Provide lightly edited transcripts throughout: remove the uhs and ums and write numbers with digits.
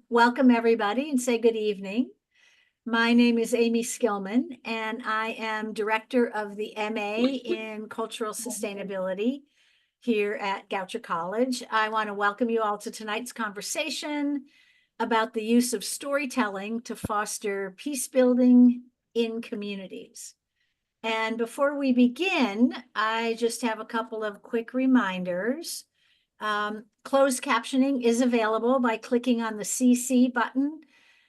Welcome everybody and say good evening. My name is Amy Skillman and I am director of the MA in Cultural Sustainability here at Goucher College. I want to welcome you all to tonight's conversation about the use of storytelling to foster peace building in communities. And before we begin, I just have a couple of quick reminders. Closed captioning is available by clicking on the CC button,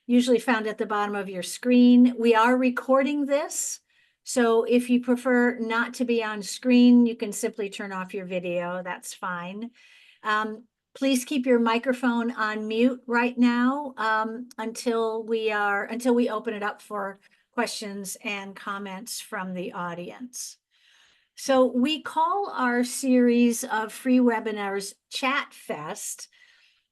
usually found at the bottom of your screen. We are recording this, so if you prefer not to be on screen, you can simply turn off your video. That's fine. Please keep your microphone on mute right now until we open it up for questions and comments from the audience. So we call our series of free webinars Chat Fest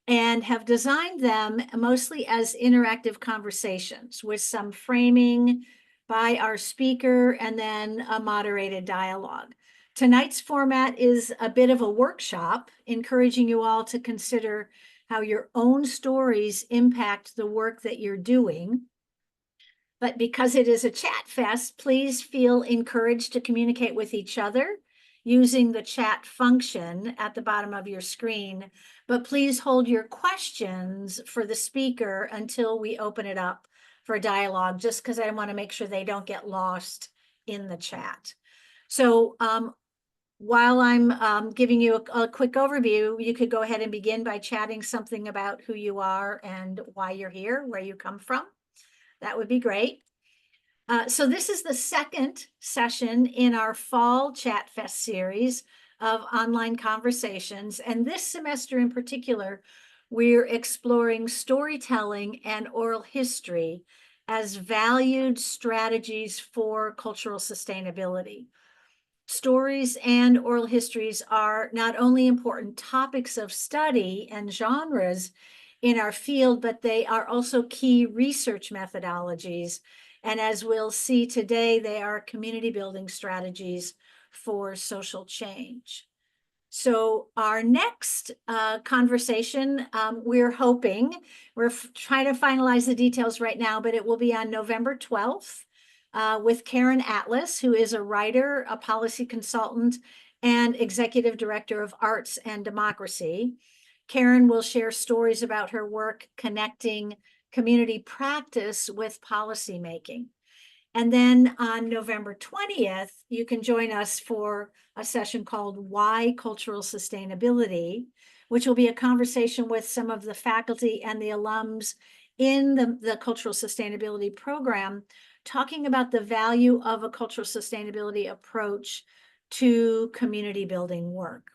and have designed them mostly as interactive conversations with some framing by our speaker and then a moderated dialogue. Tonight's format is a bit of a workshop, encouraging you all to consider how your own stories impact the work that you're doing. But because it is a chat fest, please feel encouraged to communicate with each other using the chat function at the bottom of your screen. But please hold your questions for the speaker until we open it up for dialogue, just because I want to make sure they don't get lost in the chat. So while I'm giving you a quick overview, you could go ahead and begin by chatting something about who you are and why you're here, where you come from. That would be great. So this is the second session in our Fall Chat Fest series of online conversations. And this semester in particular, we're exploring storytelling and oral history as valued strategies for cultural sustainability. Stories and oral histories are not only important topics of study and genres in our field, but they are also key research methodologies. And as we'll see today, they are community building strategies for social change. So our next conversation, we're trying to finalize the details right now, but it will be on November 12th. With Karen Atlas, who is a writer, a policy consultant, and executive director of Arts and Democracy. Karen will share stories about her work connecting community practice with policymaking. And then on November 20th, you can join us for a session called Why Cultural Sustainability, which will be a conversation with some of the faculty and the alums in the Cultural Sustainability program, talking about the value of a cultural sustainability approach to community building work.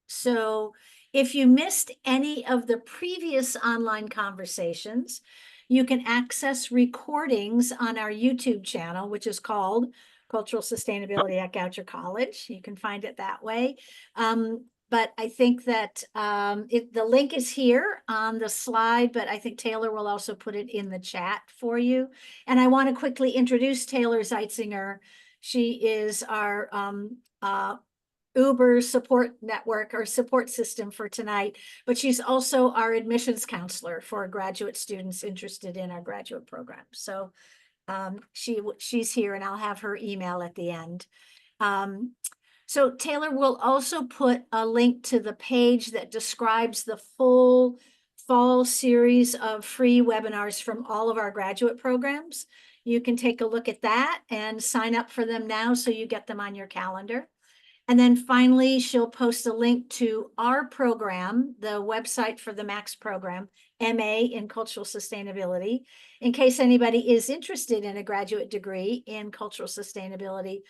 So if you missed any of the previous online conversations, you can access recordings on our YouTube channel, which is called Cultural Sustainability at Goucher College. You can find it that way. But I think that the link is here on the slide, but I think Taylor will also put it in the chat for you. And I want to quickly introduce Taylor Zeitzinger. She is our Uber support network or support system for tonight, but she's also our admissions counselor for graduate students interested in our graduate program. So she's here and I'll have her email at the end. So Taylor will also put a link to the page that describes the full fall series of free webinars from all of our graduate programs. You can take a look at that and sign up for them now so you get them on your calendar. And then finally, she'll post a link to our program, the website for the MAX program, MA in Cultural Sustainability, in case anybody is interested in a graduate degree in cultural sustainability.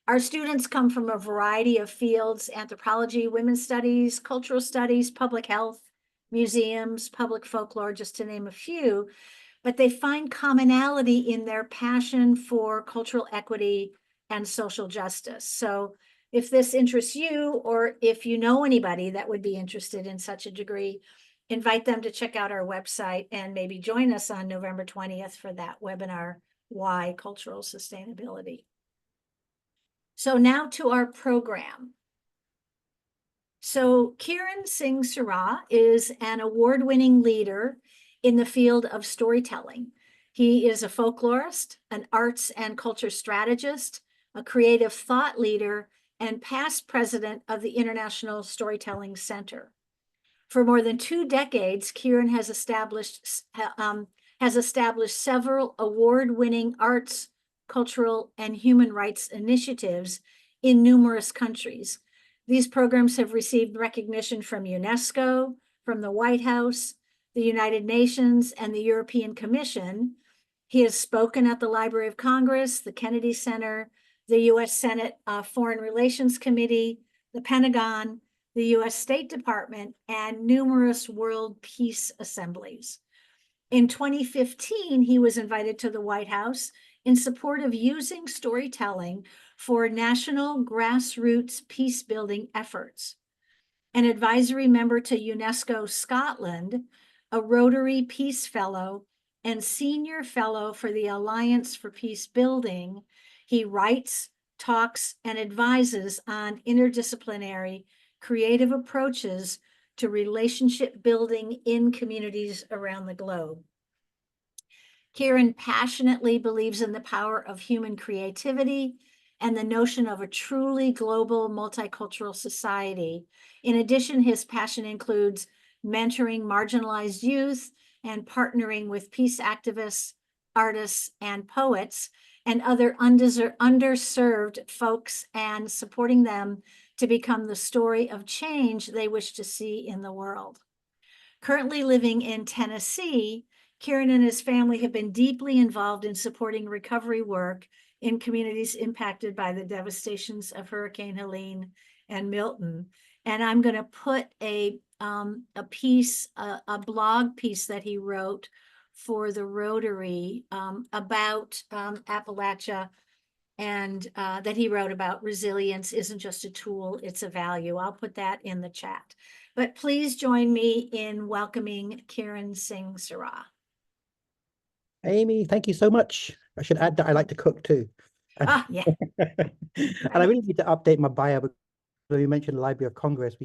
Our students come from a variety of fields: anthropology, women's studies, cultural studies, public health, museums, public folklore, just to name a few, but they find commonality in their passion for cultural equity and social justice. So if this interests you, or if you know anybody that would be interested in such a degree, invite them to check out our website and maybe join us on November 20th for that webinar, Why Cultural Sustainability. So now to our program. So Kiran Singh Sirah is an award-winning leader in the field of storytelling. He is a folklorist, an arts and culture strategist, a creative thought leader, and past president of the International Storytelling Center. For more than 2 decades, Kiran has established several award-winning arts, cultural, and human rights initiatives in numerous countries. These programs have received recognition from UNESCO, from the White House, the United Nations, and the European Commission. He has spoken at the Library of Congress, the Kennedy Center, the U.S. Senate Foreign Relations Committee, the Pentagon, the U.S. State Department, and numerous world peace assemblies. In 2015, he was invited to the White House in support of using storytelling for national grassroots peace-building efforts. An advisory member to UNESCO Scotland, a Rotary Peace Fellow, and Senior Fellow for the Alliance for Peace Building, he writes, talks, and advises on interdisciplinary creative approaches to relationship building in communities around the globe. Kiran passionately believes in the power of human creativity and the notion of a truly global multicultural society. In addition, his passion includes mentoring marginalized youth and partnering with peace activists, artists, and poets, and other underserved folks, and supporting them to become the story of change they wish to see in the world. Currently living in Tennessee, Kiran and his family have been deeply involved in supporting recovery work in communities impacted by the devastations of Hurricane Helene and Milton. And I'm going to put a blog piece that he wrote for the Rotary about Appalachia, and that he wrote about resilience isn't just a tool, it's a value. I'll put that in the chat. But please join me in welcoming Kiran Singh Sirah. Amy, thank you so much. I should add that I like to cook too. Yeah. And I really need to update my bio because you mentioned the Library of Congress.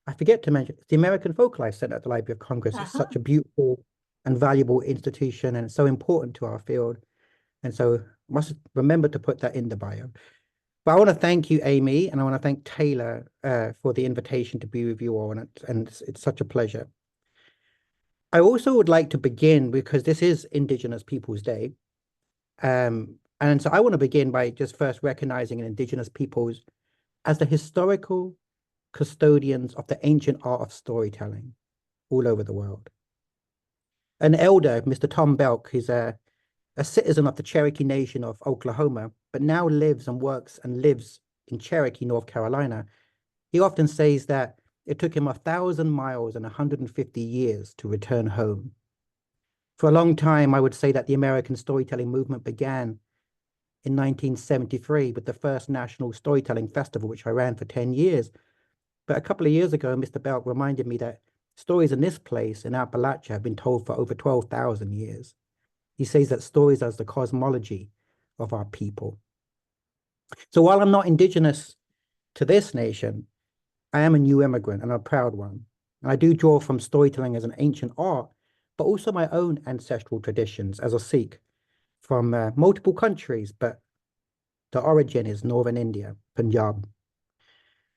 I forget to mention the American Folklorist Center at the Library of Congress. It's such a beautiful and valuable institution, and it's so important to our field. And so I must remember to put that in the bio. But I want to thank you, Amy, and I want to thank Taylor for the invitation to be with you all, and it's such a pleasure. I also would like to begin, because this is Indigenous Peoples Day, and so I want to begin by just first recognizing Indigenous peoples as the historical custodians of the ancient art of storytelling all over the world. An elder, Mr. Tom Belk, is a citizen of the Cherokee Nation of Oklahoma, but now lives in Cherokee, North Carolina. He often says that it took him 1,000 miles and 150 years to return home. For a long time, I would say that the American storytelling movement began in 1973 with the first National Storytelling Festival, which I ran for 10 years. But a couple of years ago, Mr. Belk reminded me that stories in this place, in Appalachia, have been told for over 12,000 years. He says that stories are the cosmology of our people. So while I'm not indigenous to this nation, I am a new immigrant and a proud one. And I do draw from storytelling as an ancient art, but also my own ancestral traditions as a Sikh from multiple countries, but the origin is Northern India, Punjab.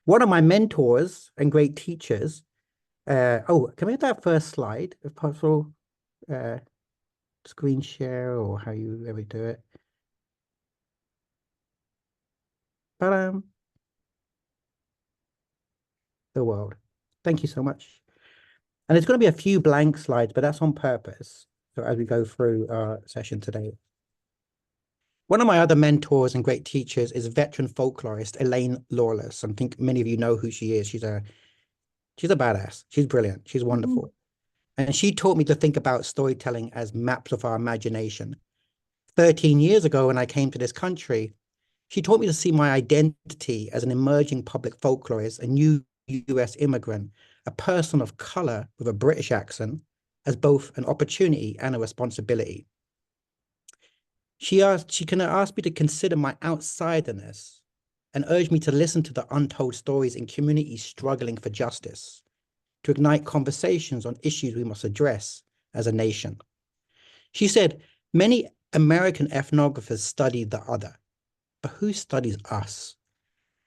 One of my mentors and great teachers, can we have that first slide, if possible? Screen share, or how you ever do it. The world. Thank you so much. And there's going to be a few blank slides, but that's on purpose. So as we go through our session today. One of my other mentors and great teachers is veteran folklorist Elaine Lawless. I think many of you know who she is. She's a badass. She's brilliant. She's wonderful. And she taught me to think about storytelling as maps of our imagination. 13 years ago, when I came to this country, she taught me to see my identity as an emerging public folklorist, a new US immigrant, a person of color with a British accent, as both an opportunity and a responsibility. She kind of asked me to consider my outsiderness and urged me to listen to the untold stories in communities struggling for justice, to ignite conversations on issues we must address as a nation. She said, many American ethnographers study the other, but who studies us?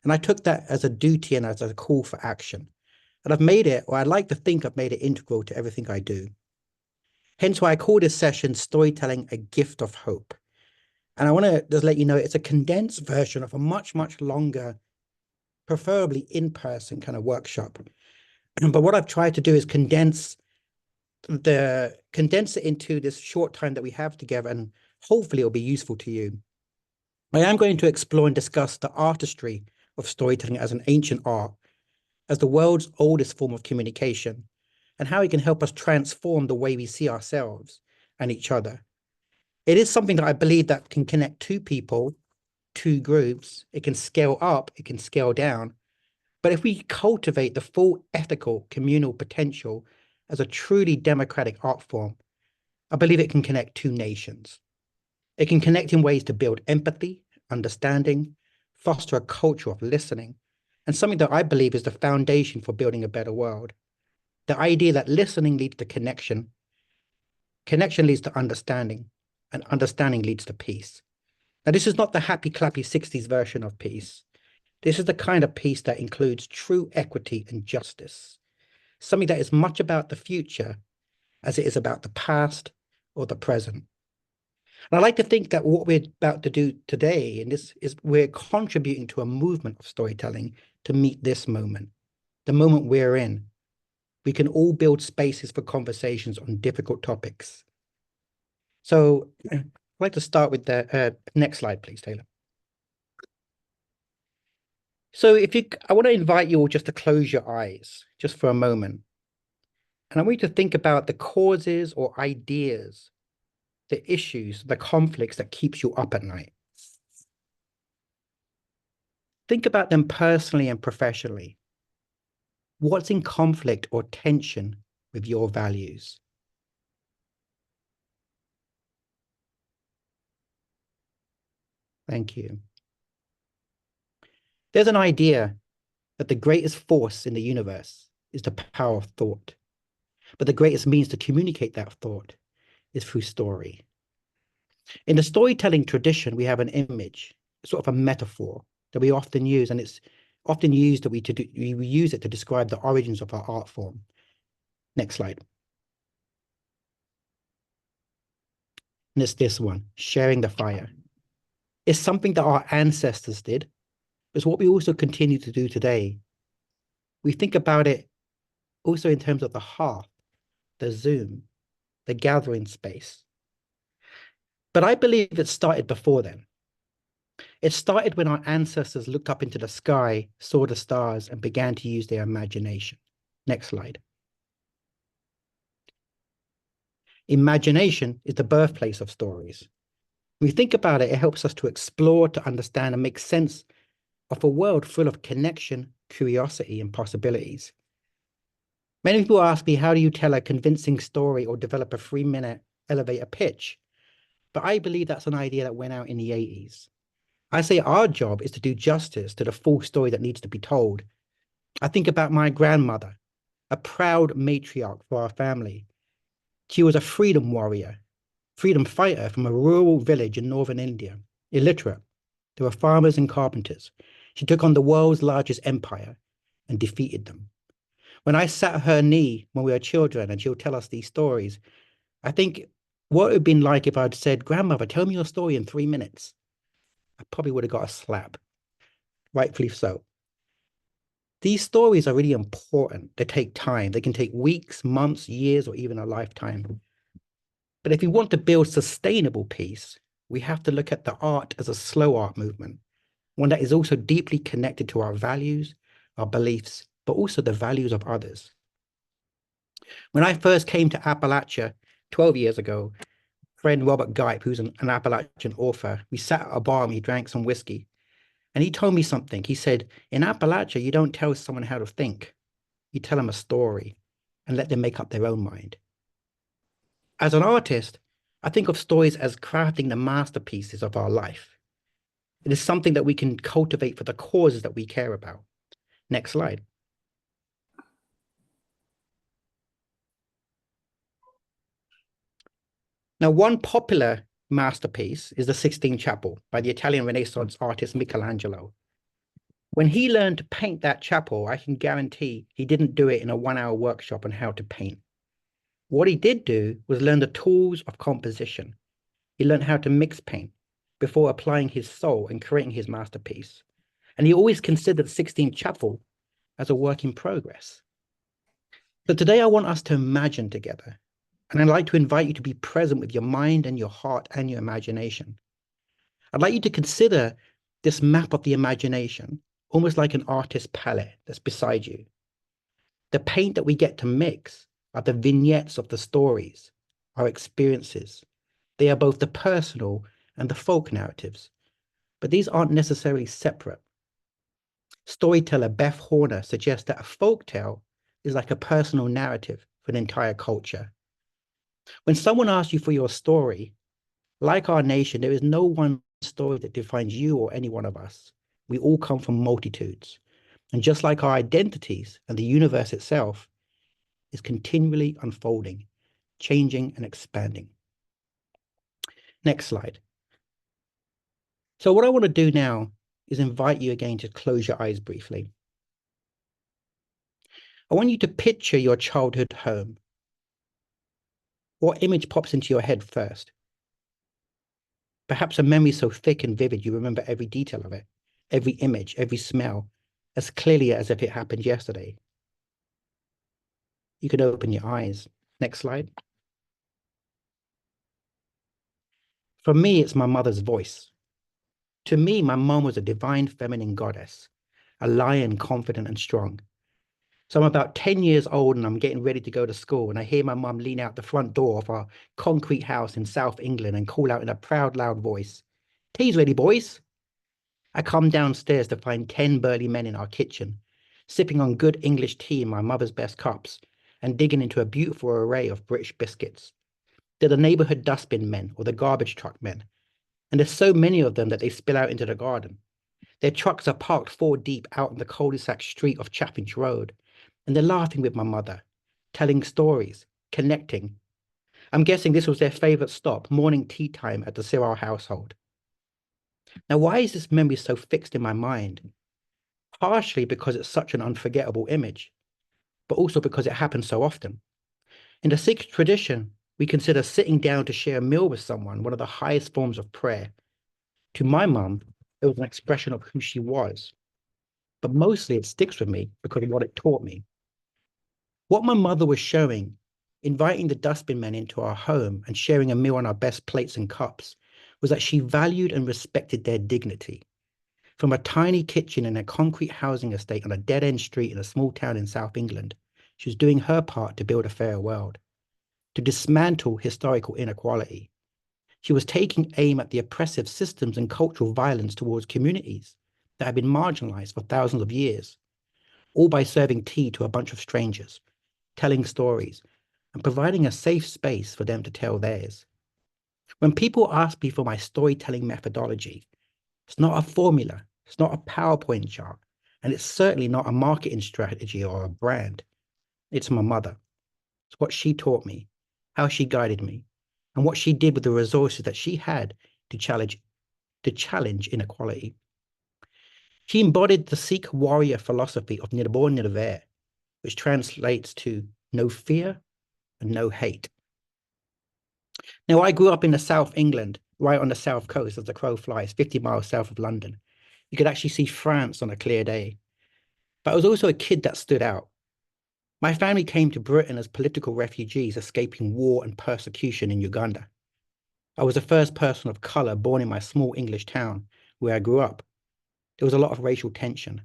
And I took that as a duty and as a call for action. And I've made it, or I'd like to think I've made it integral to everything I do. Hence why I call this session Storytelling a Gift of Hope. And I want to just let you know it's a condensed version of a much, much longer, preferably in-person kind of workshop. But what I've tried to do is condense it into this short time that we have together, and hopefully it'll be useful to you. I am going to explore and discuss the artistry of storytelling as an ancient art, as the world's oldest form of communication, and how it can help us transform the way we see ourselves and each other. It is something that I believe that can connect two people, two groups. It can scale up, it can scale down. But if we cultivate the full ethical communal potential as a truly democratic art form, I believe it can connect two nations. It can connect in ways to build empathy, understanding, foster a culture of listening, and something that I believe is the foundation for building a better world. The idea that listening leads to connection, connection leads to understanding, and understanding leads to peace. Now, this is not the happy clappy 60s version of peace. This is the kind of peace that includes true equity and justice, something that is much about the future as it is about the past or the present. And I like to think that what we're about to do today in this is we're contributing to a movement of storytelling to meet this moment, the moment we're in. We can all build spaces for conversations on difficult topics. So I'd like to start with the next slide, please, Taylor. So I want to invite you all just to close your eyes just for a moment. And I want you to think about the causes or ideas, the issues, the conflicts that keeps you up at night. Think about them personally and professionally. What's in conflict or tension with your values? Thank you. There's an idea that the greatest force in the universe is the power of thought, but the greatest means to communicate that thought is through story. In the storytelling tradition, we have an image, sort of a metaphor that we often use, and it's often used that we use it to describe the origins of our art form. Next slide. And it's this one, sharing the fire. It's something that our ancestors did. It's what we also continue to do today. We think about it also in terms of the hearth, the Zoom, the gathering space. But I believe it started before then. It started when our ancestors looked up into the sky, saw the stars, and began to use their imagination. Next slide. Imagination is the birthplace of stories. When we think about it, it helps us to explore, to understand, and make sense of a world full of connection, curiosity, and possibilities. Many people ask me, how do you tell a convincing story or develop a 3-minute elevator pitch? But I believe that's an idea that went out in the 80s. I say our job is to do justice to the full story that needs to be told. I think about my grandmother, a proud matriarch for our family. She was a freedom warrior, freedom fighter from a rural village in northern India, illiterate. There were farmers and carpenters. She took on the world's largest empire and defeated them. When I sat at her knee when we were children and she'll tell us these stories, I think what it would have been like if I'd said, "Grandmother, tell me your story in 3 minutes." I probably would have got a slap, rightfully so. These stories are really important. They take time. They can take weeks, months, years, or even a lifetime. But if we want to build sustainable peace, we have to look at the art as a slow art movement, one that is also deeply connected to our values, our beliefs, but also the values of others. When I first came to Appalachia 12 years ago, friend Robert Gipe, who's an Appalachian author, we sat at a bar and we drank some whiskey. And he told me something. He said, in Appalachia, you don't tell someone how to think. You tell them a story and let them make up their own mind. As an artist, I think of stories as crafting the masterpieces of our life. It is something that we can cultivate for the causes that we care about. Next slide. Now, one popular masterpiece is the Sistine Chapel by the Italian Renaissance artist Michelangelo. When he learned to paint that chapel, I can guarantee he didn't do it in a 1-hour workshop on how to paint. What he did do was learn the tools of composition. He learned how to mix paint before applying his soul and creating his masterpiece. And he always considered Sistine Chapel as a work in progress. So today I want us to imagine together. And I'd like to invite you to be present with your mind and your heart and your imagination. I'd like you to consider this map of the imagination, almost like an artist's palette that's beside you. The paint that we get to mix are the vignettes of the stories, our experiences. They are both the personal and the folk narratives, but these aren't necessarily separate. Storyteller Beth Horner suggests that a folk tale is like a personal narrative for an entire culture. When someone asks you for your story, like our nation, there is no one story that defines you or any one of us. We all come from multitudes. And just like our identities and the universe itself is continually unfolding, changing and expanding. Next slide. So what I want to do now is invite you again to close your eyes briefly. I want you to picture your childhood home. What image pops into your head first? Perhaps a memory so thick and vivid you remember every detail of it, every image, every smell, as clearly as if it happened yesterday. You can open your eyes. Next slide. For me, it's my mother's voice. To me, my mom was a divine feminine goddess, a lion confident and strong. So I'm about 10 years old and I'm getting ready to go to school and I hear my mum lean out the front door of our concrete house in South England and call out in a proud, loud voice, "Tea's ready, boys." I come downstairs to find 10 burly men in our kitchen, sipping on good English tea in my mother's best cups and digging into a beautiful array of British biscuits. They're the neighborhood dustbin men or the garbage truck men. And there's so many of them that they spill out into the garden. Their trucks are parked 4 deep out on the cul-de-sac street of Chaffinch Road. And they're laughing with my mother, telling stories, connecting. I'm guessing this was their favorite stop, morning tea time at the Sirah household. Now, why is this memory so fixed in my mind? Partially because it's such an unforgettable image, but also because it happens so often. In the Sikh tradition, we consider sitting down to share a meal with someone one of the highest forms of prayer. To my mum, it was an expression of who she was, but mostly it sticks with me because of what it taught me. What my mother was showing, inviting the dustbin men into our home and sharing a meal on our best plates and cups, was that she valued and respected their dignity. From a tiny kitchen in a concrete housing estate on a dead-end street in a small town in South England, she was doing her part to build a fairer world, to dismantle historical inequality. She was taking aim at the oppressive systems and cultural violence towards communities that had been marginalized for thousands of years, all by serving tea to a bunch of strangers, telling stories, and providing a safe space for them to tell theirs. When people ask me for my storytelling methodology, it's not a formula, it's not a PowerPoint chart, and it's certainly not a marketing strategy or a brand. It's my mother. It's what she taught me, how she guided me, and what she did with the resources that she had to challenge inequality. She embodied the Sikh warrior philosophy of Nirbor Nirvair, which translates to no fear and no hate. Now, I grew up in the South England, right on the south coast as the crow flies, 50 miles south of London. You could actually see France on a clear day. But I was also a kid that stood out. My family came to Britain as political refugees escaping war and persecution in Uganda. I was the first person of color born in my small English town where I grew up. There was a lot of racial tension.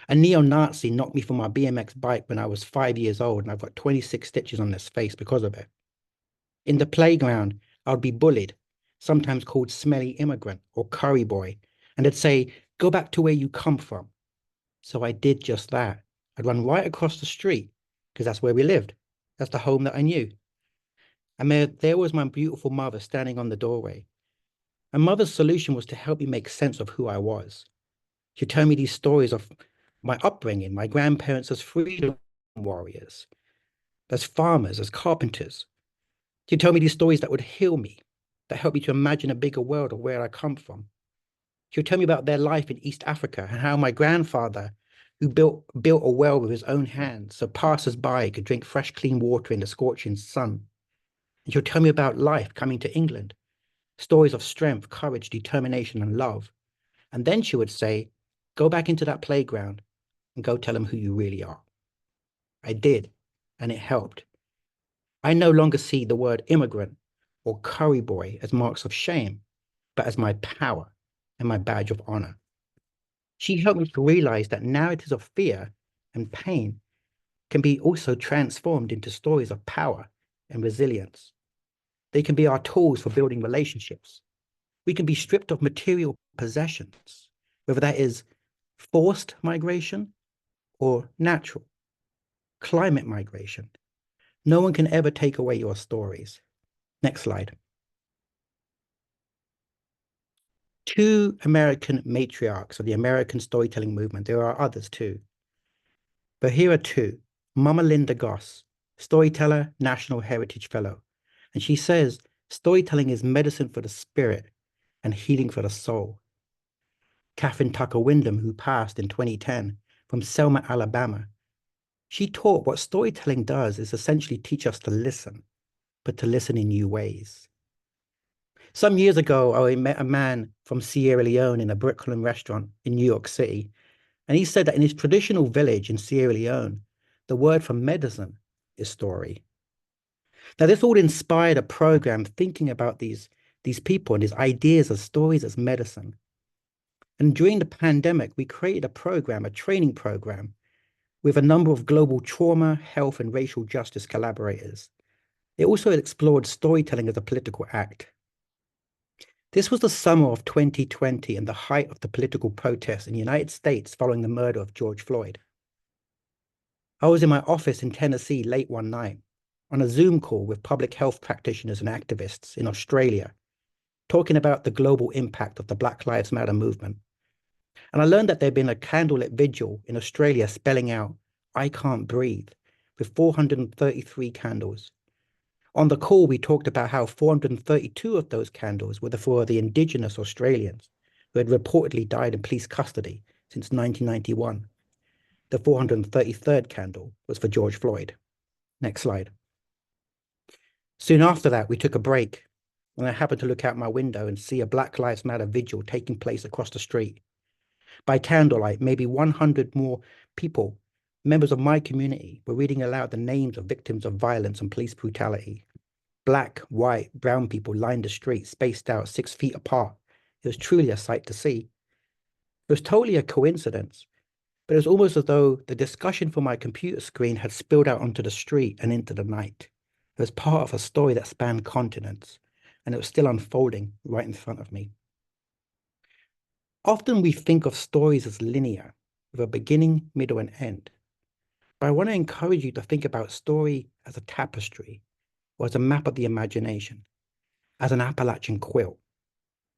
A neo-Nazi knocked me from my BMX bike when I was 5 years old, and I've got 26 stitches on this face because of it. In the playground, I would be bullied, sometimes called smelly immigrant or curry boy, and they'd say, "Go back to where you come from." So I did just that. I'd run right across the street because that's where we lived. That's the home that I knew. And there was my beautiful mother standing on the doorway. My mother's solution was to help me make sense of who I was. She'd tell me these stories of my upbringing, my grandparents as freedom warriors, as farmers, as carpenters. She'd tell me these stories that would heal me, that help me to imagine a bigger world of where I come from. She would tell me about their life in East Africa and how my grandfather, who built a well with his own hands so passers-by could drink fresh, clean water in the scorching sun. And she would tell me about life coming to England, stories of strength, courage, determination, and love. And then she would say, go back into that playground and go tell them who you really are. I did, and it helped. I no longer see the word immigrant or curry boy as marks of shame, but as my power and my badge of honor. She helped me to realize that narratives of fear and pain can be also transformed into stories of power and resilience. They can be our tools for building relationships. We can be stripped of material possessions, whether that is forced migration or natural. Climate migration. No one can ever take away your stories. Next slide. Two American matriarchs of the American storytelling movement. There are others too. But here are two. Mama Linda Goss, storyteller, National Heritage Fellow. And she says, storytelling is medicine for the spirit and healing for the soul. Catherine Tucker Wyndham, who passed in 2010 from Selma, Alabama. She taught what storytelling does is essentially teach us to listen, but to listen in new ways. Some years ago, I met a man from Sierra Leone in a Brooklyn restaurant in New York City. And he said that in his traditional village in Sierra Leone, the word for medicine is story. Now, this all inspired a program thinking about these people and these ideas of stories as medicine. And during the pandemic, we created a program, a training program, with a number of global trauma, health, and racial justice collaborators. It also explored storytelling as a political act. This was the summer of 2020 and the height of the political protests in the United States following the murder of George Floyd. I was in my office in Tennessee late one night on a Zoom call with public health practitioners and activists in Australia, talking about the global impact of the Black Lives Matter movement. And I learned that there'd been a candlelit vigil in Australia spelling out, I can't breathe, with 433 candles. On the call, we talked about how 432 of those candles were for the Indigenous Australians who had reportedly died in police custody since 1991. The 433rd candle was for George Floyd. Next slide. Soon after that, we took a break, and I happened to look out my window and see a Black Lives Matter vigil taking place across the street. By candlelight, maybe 100 more people, members of my community, were reading aloud the names of victims of violence and police brutality. Black, white, brown people lined the street, spaced out 6 feet apart. It was truly a sight to see. It was totally a coincidence, but it was almost as though the discussion from my computer screen had spilled out onto the street and into the night. It was part of a story that spanned continents, and it was still unfolding right in front of me. Often we think of stories as linear, with a beginning, middle, and end. But I want to encourage you to think about story as a tapestry, or as a map of the imagination, as an Appalachian quilt.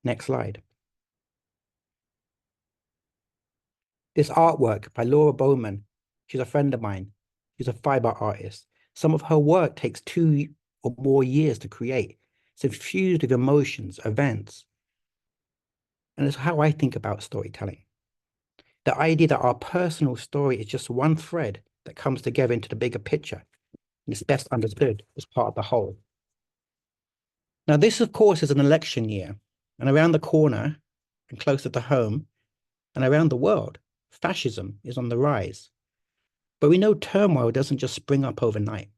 Next slide. This artwork by Laura Bowman, she's a friend of mine. She's a fiber artist. Some of her work takes 2 or more years to create. It's infused with emotions, events. And it's how I think about storytelling. The idea that our personal story is just one thread that comes together into the bigger picture and is best understood as part of the whole. Now, this, of course, is an election year, and around the corner and closer to home and around the world, fascism is on the rise. But we know turmoil doesn't just spring up overnight.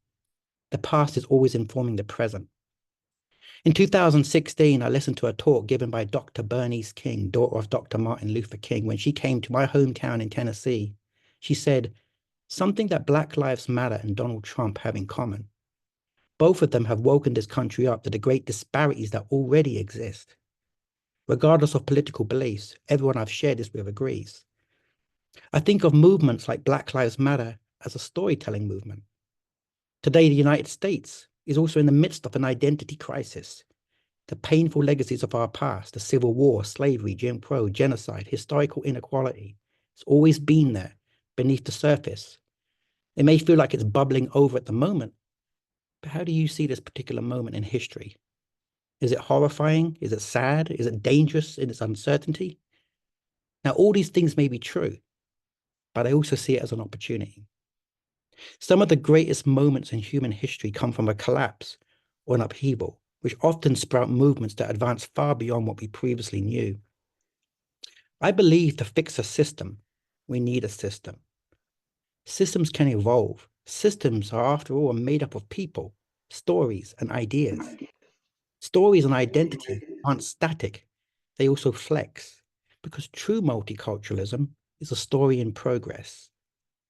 The past is always informing the present. In 2016, I listened to a talk given by Dr. Bernice King, daughter of Dr. Martin Luther King. When she came to my hometown in Tennessee, she said, something that Black Lives Matter and Donald Trump have in common. Both of them have woken this country up to the great disparities that already exist. Regardless of political beliefs, everyone I've shared this with agrees. I think of movements like Black Lives Matter as a storytelling movement. Today, the United States is also in the midst of an identity crisis. The painful legacies of our past, the Civil War, slavery, Jim Crow, genocide, historical inequality, it's always been there beneath the surface. It may feel like it's bubbling over at the moment, but how do you see this particular moment in history? Is it horrifying? Is it sad? Is it dangerous in its uncertainty? Now, all these things may be true, but I also see it as an opportunity. Some of the greatest moments in human history come from a collapse or an upheaval, which often sprout movements that advance far beyond what we previously knew. I believe to fix a system, we need a system. Systems can evolve. Systems are, after all, made up of people, stories, and ideas. Stories and identity aren't static, they also flex, because true multiculturalism is a story in progress.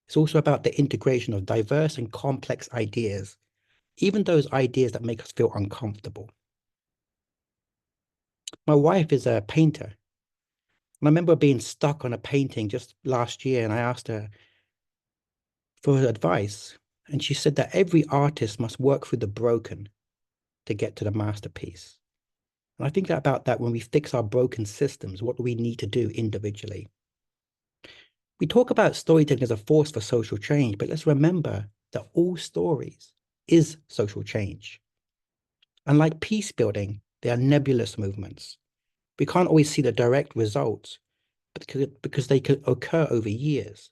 It's also about the integration of diverse and complex ideas, even those ideas that make us feel uncomfortable. My wife is a painter, and I remember being stuck on a painting just last year, and I asked her for advice, and she said that every artist must work through the broken to get to the masterpiece. And I think about that when we fix our broken systems, what do we need to do individually? We talk about storytelling as a force for social change, but let's remember that all stories is social change. And like peace building, they are nebulous movements. We can't always see the direct results because they could occur over years.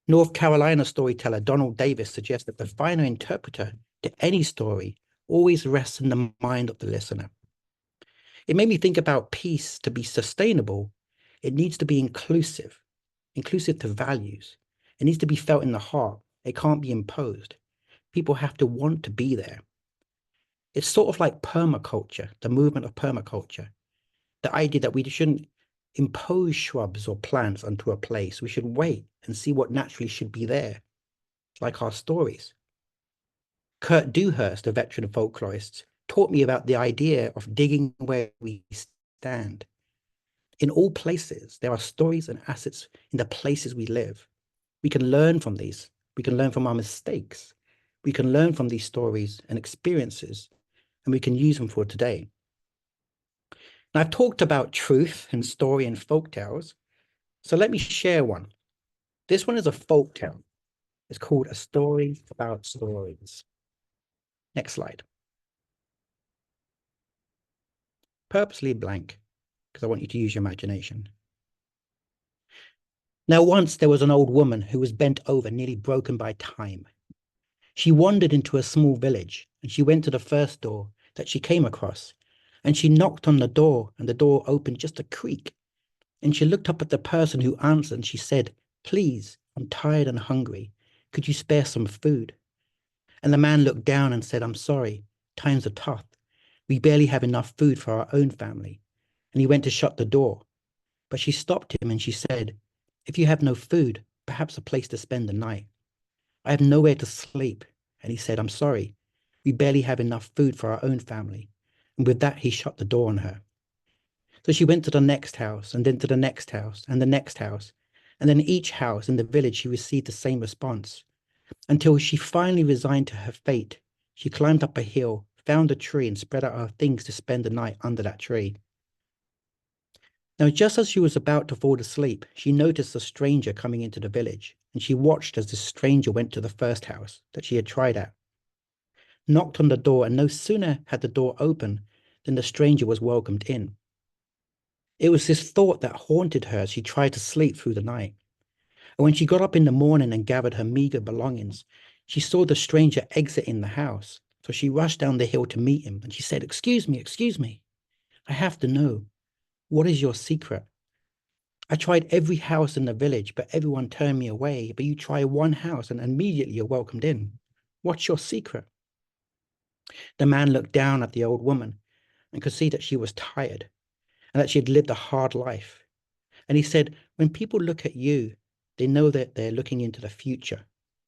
North Carolina storyteller Donald Davis suggests that the final interpreter to any story always rests in the mind of the listener. It made me think about peace to be sustainable. It needs to be inclusive to values. It needs to be felt in the heart. It can't be imposed. People have to want to be there. It's sort of like permaculture, the movement of permaculture. The idea that we shouldn't impose shrubs or plants onto a place. We should wait and see what naturally should be there, like our stories. Kurt Dewhurst, a veteran folklorist, taught me about the idea of digging where we stand. In all places, there are stories and assets in the places we live. We can learn from these. We can learn from our mistakes. We can learn from these stories and experiences, and we can use them for today. Now, I've talked about truth and story and folk tales, so let me share one. This one is a folk tale. It's called A Story About Stories. Next slide. Purposely blank, because I want you to use your imagination. Now, once there was an old woman who was bent over, nearly broken by time. She wandered into a small village, and she went to the first door that she came across, and she knocked on the door, and the door opened just a creak. And she looked up at the person who answered, and she said, "Please, I'm tired and hungry. Could you spare some food?" And the man looked down and said, "I'm sorry, times are tough. We barely have enough food for our own family." And he went to shut the door. But she stopped him and she said, "If you have no food, perhaps a place to spend the night." "I have nowhere to sleep." And he said, "I'm sorry. We barely have enough food for our own family." And with that, he shut the door on her. So she went to the next house, and then to the next house, and the next house. And then each house in the village, she received the same response, until she finally resigned to her fate. She climbed up a hill, found a tree, and spread out her things to spend the night under that tree. Now, just as she was about to fall asleep, she noticed a stranger coming into the village, and she watched as the stranger went to the first house that she had tried at, knocked on the door, and no sooner had the door open than the stranger was welcomed in. It was this thought that haunted her as she tried to sleep through the night. And when she got up in the morning and gathered her meager belongings, she saw the stranger exiting the house. So she rushed down the hill to meet him, and she said, excuse me. I have to know, what is your secret? I tried every house in the village, but everyone turned me away. But you try one house and immediately you're welcomed in. What's your secret?" The man looked down at the old woman and could see that she was tired and that she had lived a hard life. And he said, "When people look at you, they know that they're looking into the future,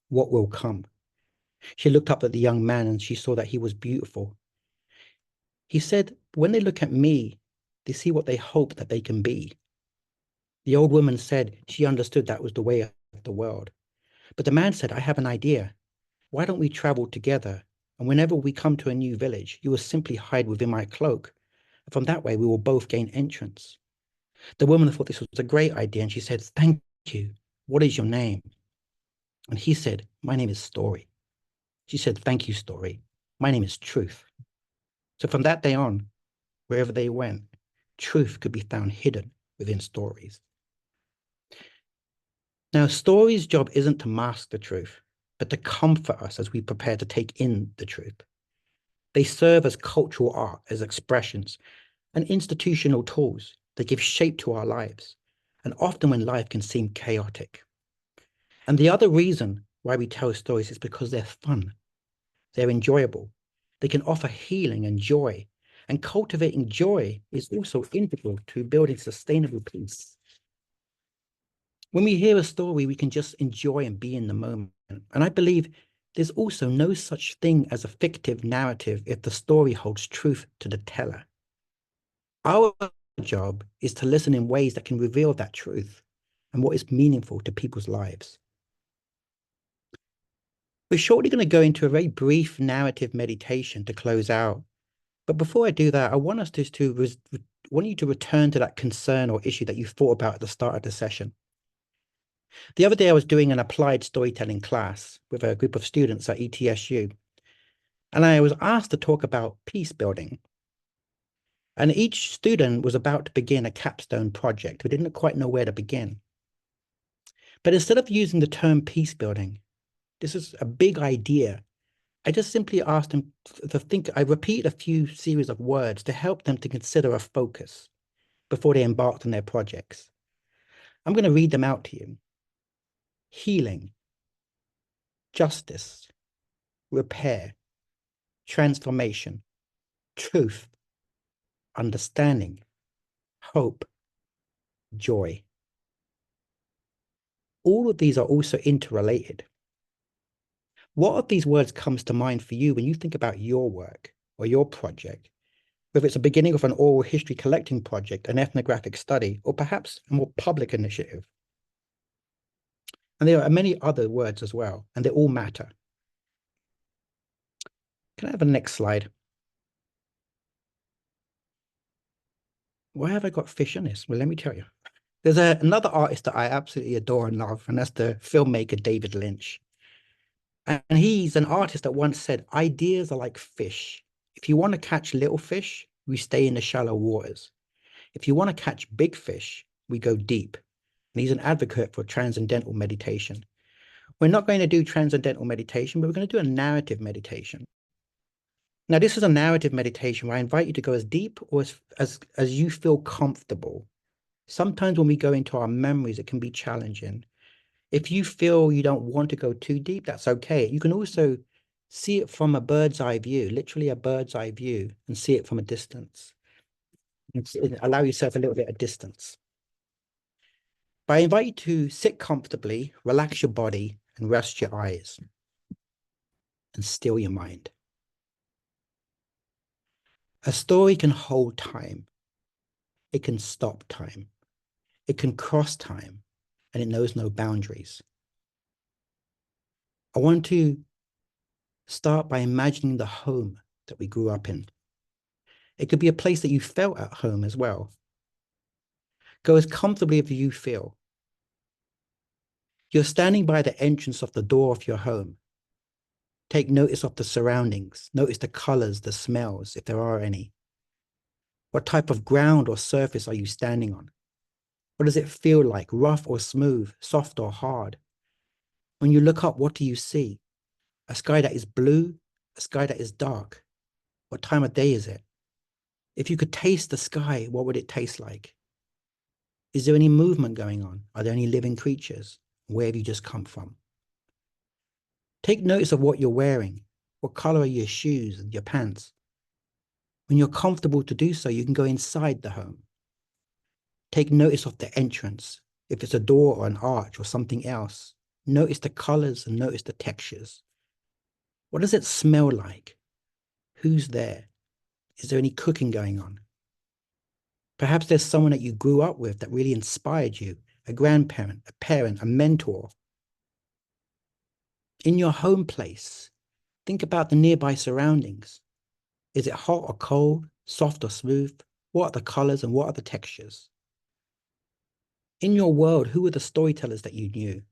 what will come." She looked up at the young man and she saw that he was beautiful. He said, "When they look at me, they see what they hope that they can be." The old woman said she understood that was the way of the world. But the man said, "I have an idea. Why don't we travel together And whenever we come to a new village, you will simply hide within my cloak. And from that way, we will both gain entrance. The woman thought this was a great idea, and she said, thank you. What is your name? And he said, my name is Story. She said, thank you, Story. My name is Truth. So from that day on, wherever they went, truth could be found hidden within stories. Now, stories' job isn't to mask the truth, but to comfort us as we prepare to take in the truth. They serve as cultural art, as expressions, and institutional tools that give shape to our lives, and often when life can seem chaotic. And the other reason why we tell stories is because they're fun, they're enjoyable, they can offer healing and joy, and cultivating joy is also integral to building sustainable peace. When we hear a story, we can just enjoy and be in the moment. And I believe there's also no such thing as a fictive narrative if the story holds truth to the teller. Our job is to listen in ways that can reveal that truth and what is meaningful to people's lives. We're shortly going to go into a very brief narrative meditation to close out. But before I do that, I want us want you to return to that concern or issue that you thought about at the start of the session. The other day, I was doing an applied storytelling class with a group of students at ETSU, and I was asked to talk about peace building. And each student was about to begin a capstone project. We didn't quite know where to begin. But instead of using the term peace building, this is a big idea. I just simply asked them to think. I repeat a few series of words to help them to consider a focus before they embarked on their projects. I'm going to read them out to you. Healing, justice, repair, transformation, truth, understanding, hope, joy. All of these are also interrelated. What of these words comes to mind for you when you think about your work or your project, whether it's a beginning of an oral history collecting project, an ethnographic study, or perhaps a more public initiative? And there are many other words as well, and they all matter. Can I have a next slide? Why have I got fish on this? Well, let me tell you. There's another artist that I absolutely adore and love, and that's the filmmaker David Lynch. And he's an artist that once said, ideas are like fish. If you want to catch little fish, we stay in the shallow waters. If you want to catch big fish, we go deep. And he's an advocate for transcendental meditation. We're not going to do transcendental meditation, but we're going to do a narrative meditation. Now, this is a narrative meditation where I invite you to go as deep or as you feel comfortable. Sometimes when we go into our memories, it can be challenging. If you feel you don't want to go too deep, that's okay. You can also see it from a bird's eye view, literally a bird's eye view, and see it from a distance. Allow yourself a little bit of distance. But I invite you to sit comfortably, relax your body, and rest your eyes, and still your mind. A story can hold time. It can stop time. It can cross time, and it knows no boundaries. I want to start by imagining the home that we grew up in. It could be a place that you felt at home as well. Go as comfortably as you feel. You're standing by the entrance of the door of your home. Take notice of the surroundings. Notice the colors, the smells, if there are any. What type of ground or surface are you standing on? What does it feel like, rough or smooth, soft or hard? When you look up, what do you see? A sky that is blue, a sky that is dark. What time of day is it? If you could taste the sky, what would it taste like? Is there any movement going on? Are there any living creatures? Where have you just come from? Take notice of what you're wearing. What color are your shoes and your pants? When you're comfortable to do so, you can go inside the home. Take notice of the entrance. If it's a door or an arch or something else, notice the colors and notice the textures. What does it smell like? Who's there? Is there any cooking going on? Perhaps there's someone that you grew up with that really inspired you, a grandparent, a parent, a mentor. In your home place, Think about the nearby surroundings. Is it hot or cold, soft or smooth? What are the colors and what are the textures? In your world, who are the storytellers that you knew?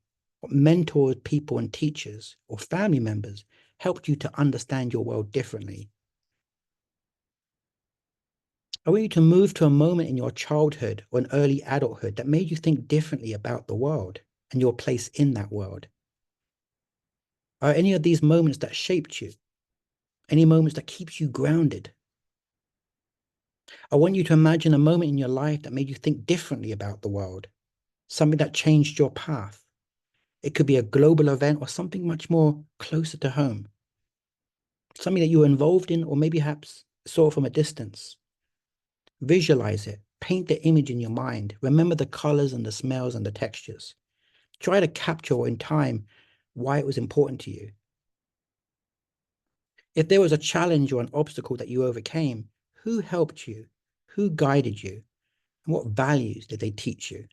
What mentors, people, and teachers or family members helped you to understand your world differently? I want you to move to a moment in your childhood or an early adulthood that made you think differently about the world and your place in that world. Are any of these moments that shaped you? Any moments that keeps you grounded? I want you to imagine a moment in your life that made you think differently about the world, something that changed your path. It could be a global event or something much more closer to home, something that you were involved in or maybe perhaps saw from a distance. Visualize it, paint the image in your mind, remember the colors and the smells and the textures. Try to capture in time why it was important to you. If there was a challenge or an obstacle that you overcame, who helped you? Who guided you? And what values did they teach you?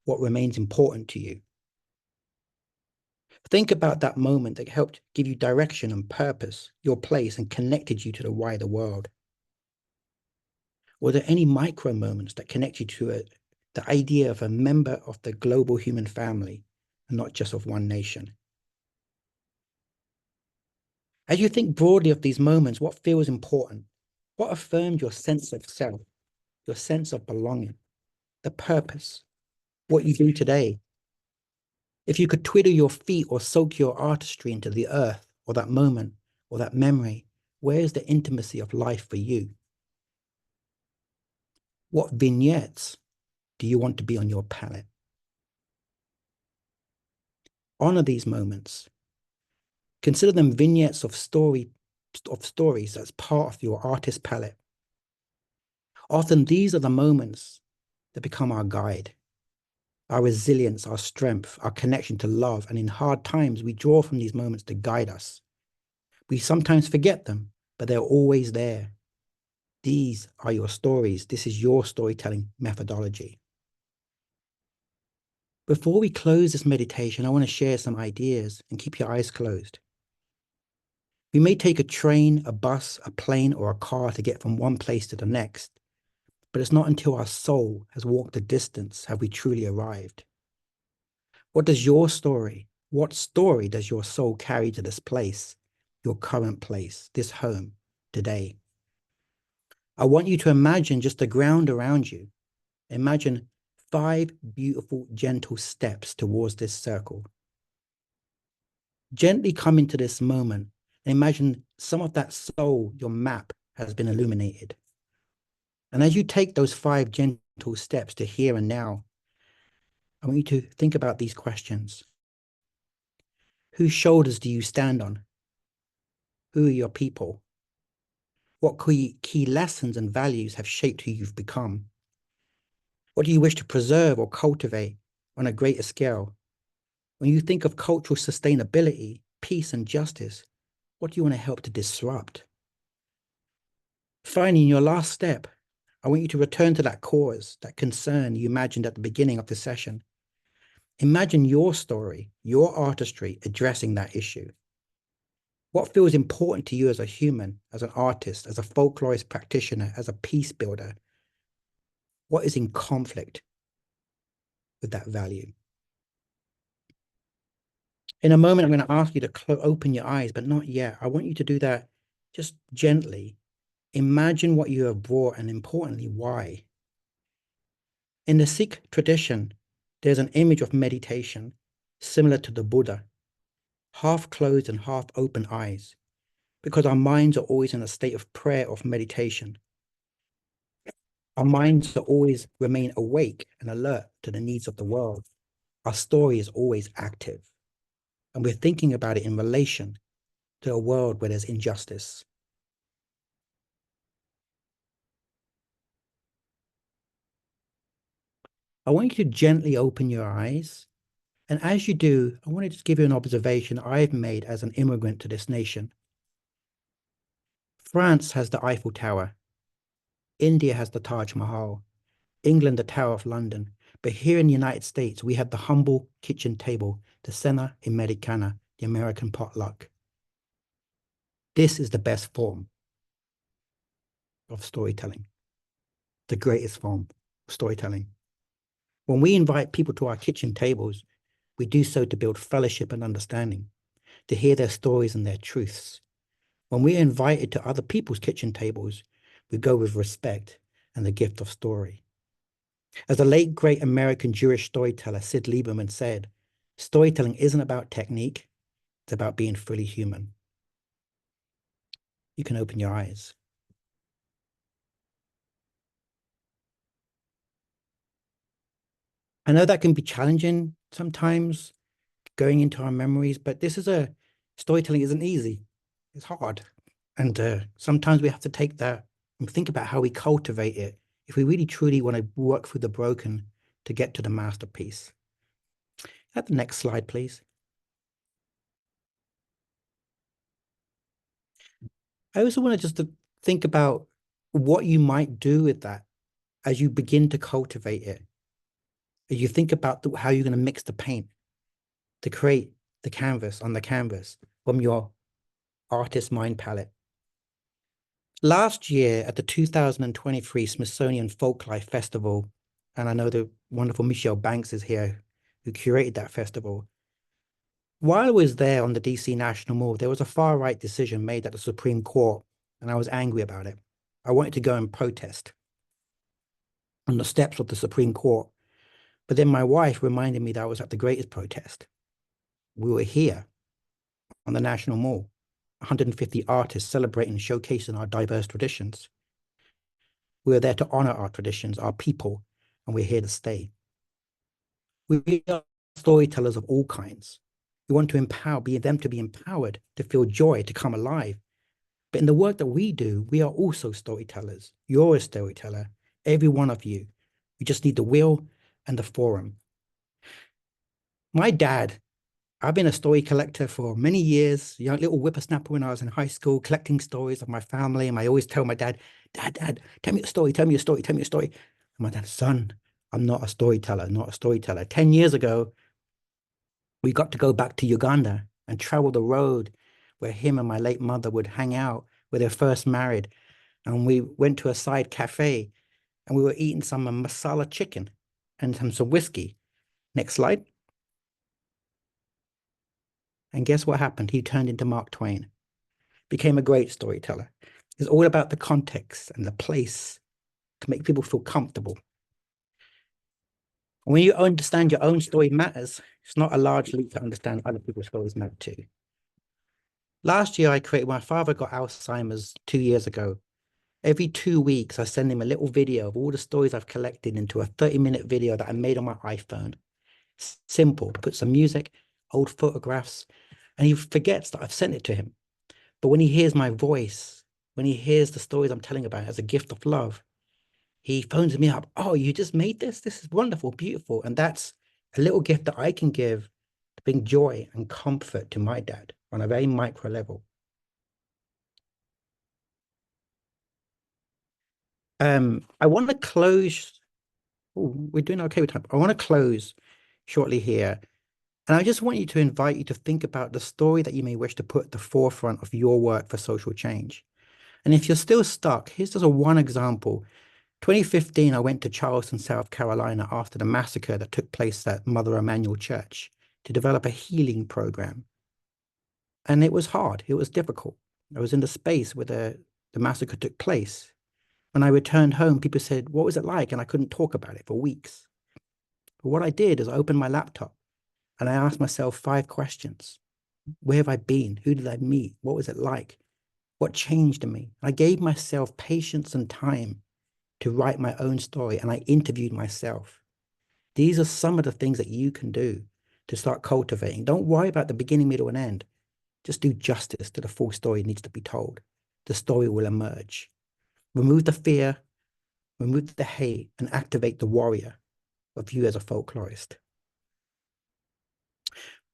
What remains important to you? Think about that moment that helped give you direction and purpose, your place, and connected you to the wider world. Were there any micro moments that connect you to the idea of a member of the global human family and not just of one nation? As you think broadly of these moments, what feels important? What affirmed your sense of self, your sense of belonging, the purpose, what you do today? If you could twiddle your feet or soak your artistry into the earth or that moment or that memory, where is the intimacy of life for you? What vignettes do you want to be on your palette? Honor these moments. Consider them vignettes of stories as part of your artist palette. Often these are the moments that become our guide, our resilience, our strength, our connection to love. And in hard times, we draw from these moments to guide us. We sometimes forget them, but they're always there. These are your stories. This is your storytelling methodology. Before we close this meditation, I want to share some ideas and keep your eyes closed. We may take a train, a bus, a plane, or a car to get from one place to the next, but it's not until our soul has walked the distance have we truly arrived. What story does your soul carry to this place, your current place, this home, today? I want you to imagine just the ground around you. Imagine 5 beautiful, gentle steps towards this circle. Gently come into this moment and imagine some of that soul, your map, has been illuminated. And as you take those 5 gentle steps to here and now, I want you to think about these questions. Whose shoulders do you stand on? Who are your people? What key lessons and values have shaped who you've become? What do you wish to preserve or cultivate on a greater scale? When you think of cultural sustainability, peace, and justice, what do you want to help to disrupt? Finally, in your last step, I want you to return to that cause, that concern you imagined at the beginning of the session. Imagine your story, your artistry addressing that issue. What feels important to you as a human, as an artist, as a folklorist practitioner, as a peace builder? What is in conflict with that value? In a moment, I'm going to ask you to open your eyes, but not yet. I want you to do that just gently. Imagine what you have brought and importantly, why. In the Sikh tradition, there's an image of meditation similar to the Buddha, half closed and half open eyes, because our minds are always in a state of prayer, of meditation. Our minds are always remain awake and alert to the needs of the world. Our story is always active, and we're thinking about it in relation to a world where there's injustice. I want you to gently open your eyes. And as you do, I want to just give you an observation I've made as an immigrant to this nation. France has the Eiffel Tower. India has the Taj Mahal. England, the Tower of London. But here in the United States, we have the humble kitchen table, the cena americana, the American potluck. This is the best form of storytelling, the greatest form of storytelling. When we invite people to our kitchen tables, we do so to build fellowship and understanding, to hear their stories and their truths. When we are invited to other people's kitchen tables, we go with respect and the gift of story. As the late great American Jewish storyteller Sid Lieberman said, storytelling isn't about technique, it's about being fully human. You can open your eyes. I know that can be challenging sometimes, going into our memories, but storytelling isn't easy. It's hard. And sometimes we have to take that and think about how we cultivate it if we really truly want to work through the broken to get to the masterpiece. At the next slide, please. I also want to just to think about what you might do with that as you begin to cultivate it. As you think about how you're going to mix the paint to create the canvas on the canvas from your artist mind palette. Last year at the 2023 Smithsonian Folklife Festival, and I know the wonderful Michelle Banks is here, who curated that festival. While I was there on the DC National Mall, there was a far-right decision made at the Supreme Court, and I was angry about it. I wanted to go and protest on the steps of the Supreme Court, but then my wife reminded me that I was at the greatest protest. We were here on the National Mall, 150 artists celebrating and showcasing our diverse traditions. We are there to honor our traditions, our people, and we're here to stay. We are storytellers of all kinds. We want to empower them to be empowered, to feel joy, to come alive. But in the work that we do, we are also storytellers. You're a storyteller, every one of you. We just need the will and the forum. My dad, I've been a story collector for many years, young little whippersnapper when I was in high school, collecting stories of my family. And I always tell my dad, Dad, tell me a story, tell me a story, tell me a story. And my dad, son, I'm not a storyteller, not a storyteller. 10 years ago, we got to go back to Uganda and travel the road where him and my late mother would hang out, where they were first married. And we went to a side cafe and we were eating some masala chicken and some whiskey. Next slide. And guess what happened? He turned into Mark Twain, became a great storyteller. It's all about the context and the place to make people feel comfortable. When you understand your own story matters, it's not a large leap to understand other people's stories matter too. Last year, my father got Alzheimer's 2 years ago. Every 2 weeks, I send him a little video of all the stories I've collected into a 30-minute video that I made on my iPhone. Simple, put some music, old photographs, and he forgets that I've sent it to him. But when he hears my voice, when he hears the stories I'm telling about as a gift of love, he phones me up. Oh, you just made this? This is wonderful, beautiful. And that's a little gift that I can give to bring joy and comfort to my dad on a very micro level. I want to close. Oh, we're doing okay with time. I want to close shortly here. And I just want you to invite you to think about the story that you may wish to put at the forefront of your work for social change. And if you're still stuck, here's just one example. 2015, I went to Charleston, South Carolina after the massacre that took place at Mother Emanuel Church to develop a healing program. And it was hard. It was difficult. I was in the space where the massacre took place. When I returned home, people said, what was it like? And I couldn't talk about it for weeks. But what I did is I opened my laptop and I asked myself 5 questions. Where have I been? Who did I meet? What was it like? What changed in me? I gave myself patience and time to write my own story, and I interviewed myself. These are some of the things that you can do to start cultivating. Don't worry about the beginning, middle, and end. Just do justice to the full story needs to be told. The story will emerge. Remove the fear, remove the hate, and activate the warrior of you as a folklorist.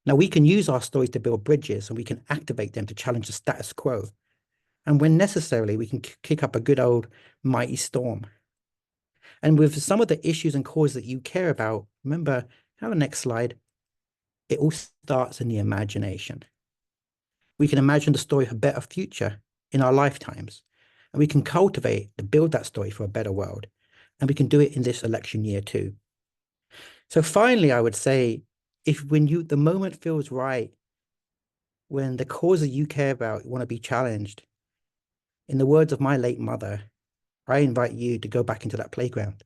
Now, we can use our stories to build bridges, and we can activate them to challenge the status quo. And when necessary, we can kick up a good old mighty storm. And with some of the issues and causes that you care about, remember, have the next slide, it all starts in the imagination. We can imagine the story of a better future in our lifetimes. And we can cultivate to build that story for a better world. And we can do it in this election year too. So finally, I would say, if when the moment feels right, when the causes you care about want to be challenged, in the words of my late mother, I invite you to go back into that playground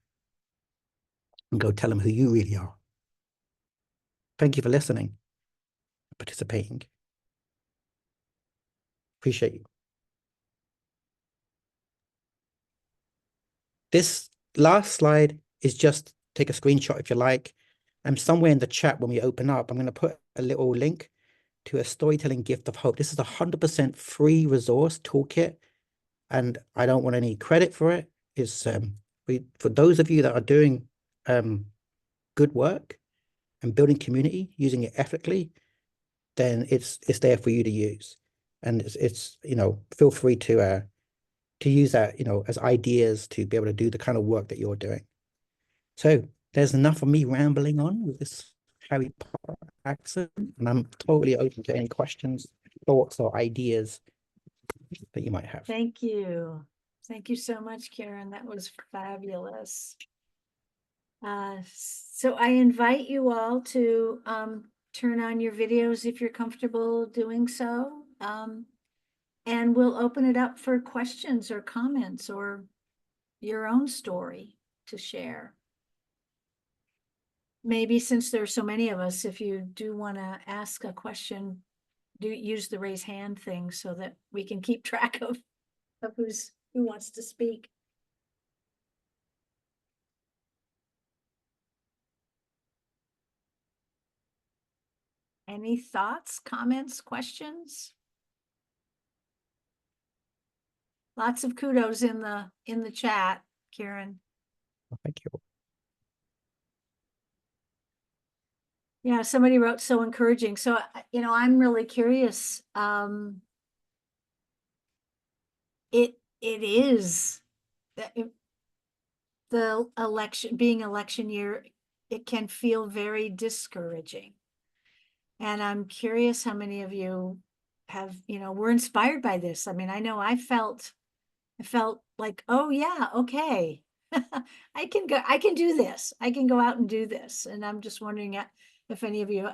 and go tell them who you really are. Thank you for listening, participating. Appreciate you. This last slide is just take a screenshot if you like. And somewhere in the chat when we open up, I'm going to put a little link to a storytelling gift of hope. This is a 100% free resource toolkit, and I don't want any credit for it. It's for those of you that are doing good work and building community, using it ethically, then it's there for you to use. And it's feel free to use that, as ideas to be able to do the kind of work that you're doing. So there's enough of me rambling on with this Harry Potter accent, and I'm totally open to any questions, thoughts, or ideas that you might have. Thank you. Thank you so much, Kiran. That was fabulous. So I invite you all to turn on your videos if you're comfortable doing so. And we'll open it up for questions or comments or your own story to share. Maybe since there are so many of us, if you do want to ask a question, do use the raise hand thing so that we can keep track of who wants to speak. Any thoughts, comments, questions? Lots of kudos in the chat, Kiran. Thank you. Yeah, somebody wrote so encouraging. So, I'm really curious. It is the election year, it can feel very discouraging. And I'm curious how many of you have, were inspired by this. I mean, I know I felt like, oh yeah, okay. I can do this. I can go out and do this. And I'm just wondering if any of you,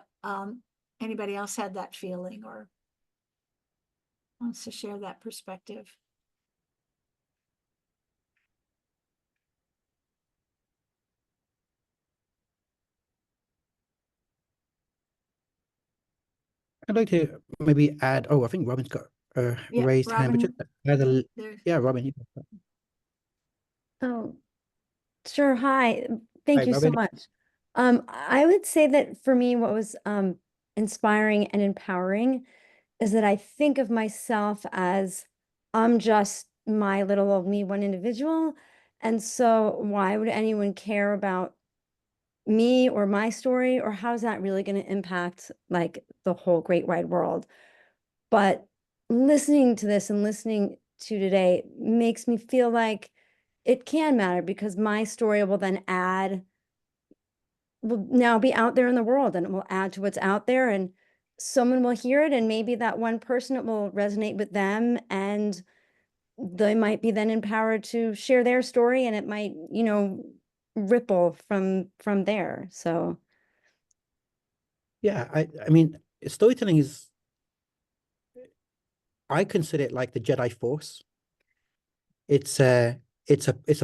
anybody else had that feeling or wants to share that perspective. I'd like to maybe add, I think Robin's got a Yeah, raised hand, but just Robin, yeah, Robin. Oh, sure. Hi. Thank Hi, you so Robin. much. I would say that for me, what was inspiring and empowering is that I think of myself as I'm just my little old me, one individual. And so why would anyone care about me or my story, or how's that really going to impact like the whole great wide world? But listening to this and listening to today makes me feel like it can matter because my story will now be out there in the world and it will add to what's out there and someone will hear it and maybe that one person, it will resonate with them and they might be then empowered to share their story and it might, ripple from there. So Yeah, I mean, storytelling is, I consider it like the Jedi Force. It's a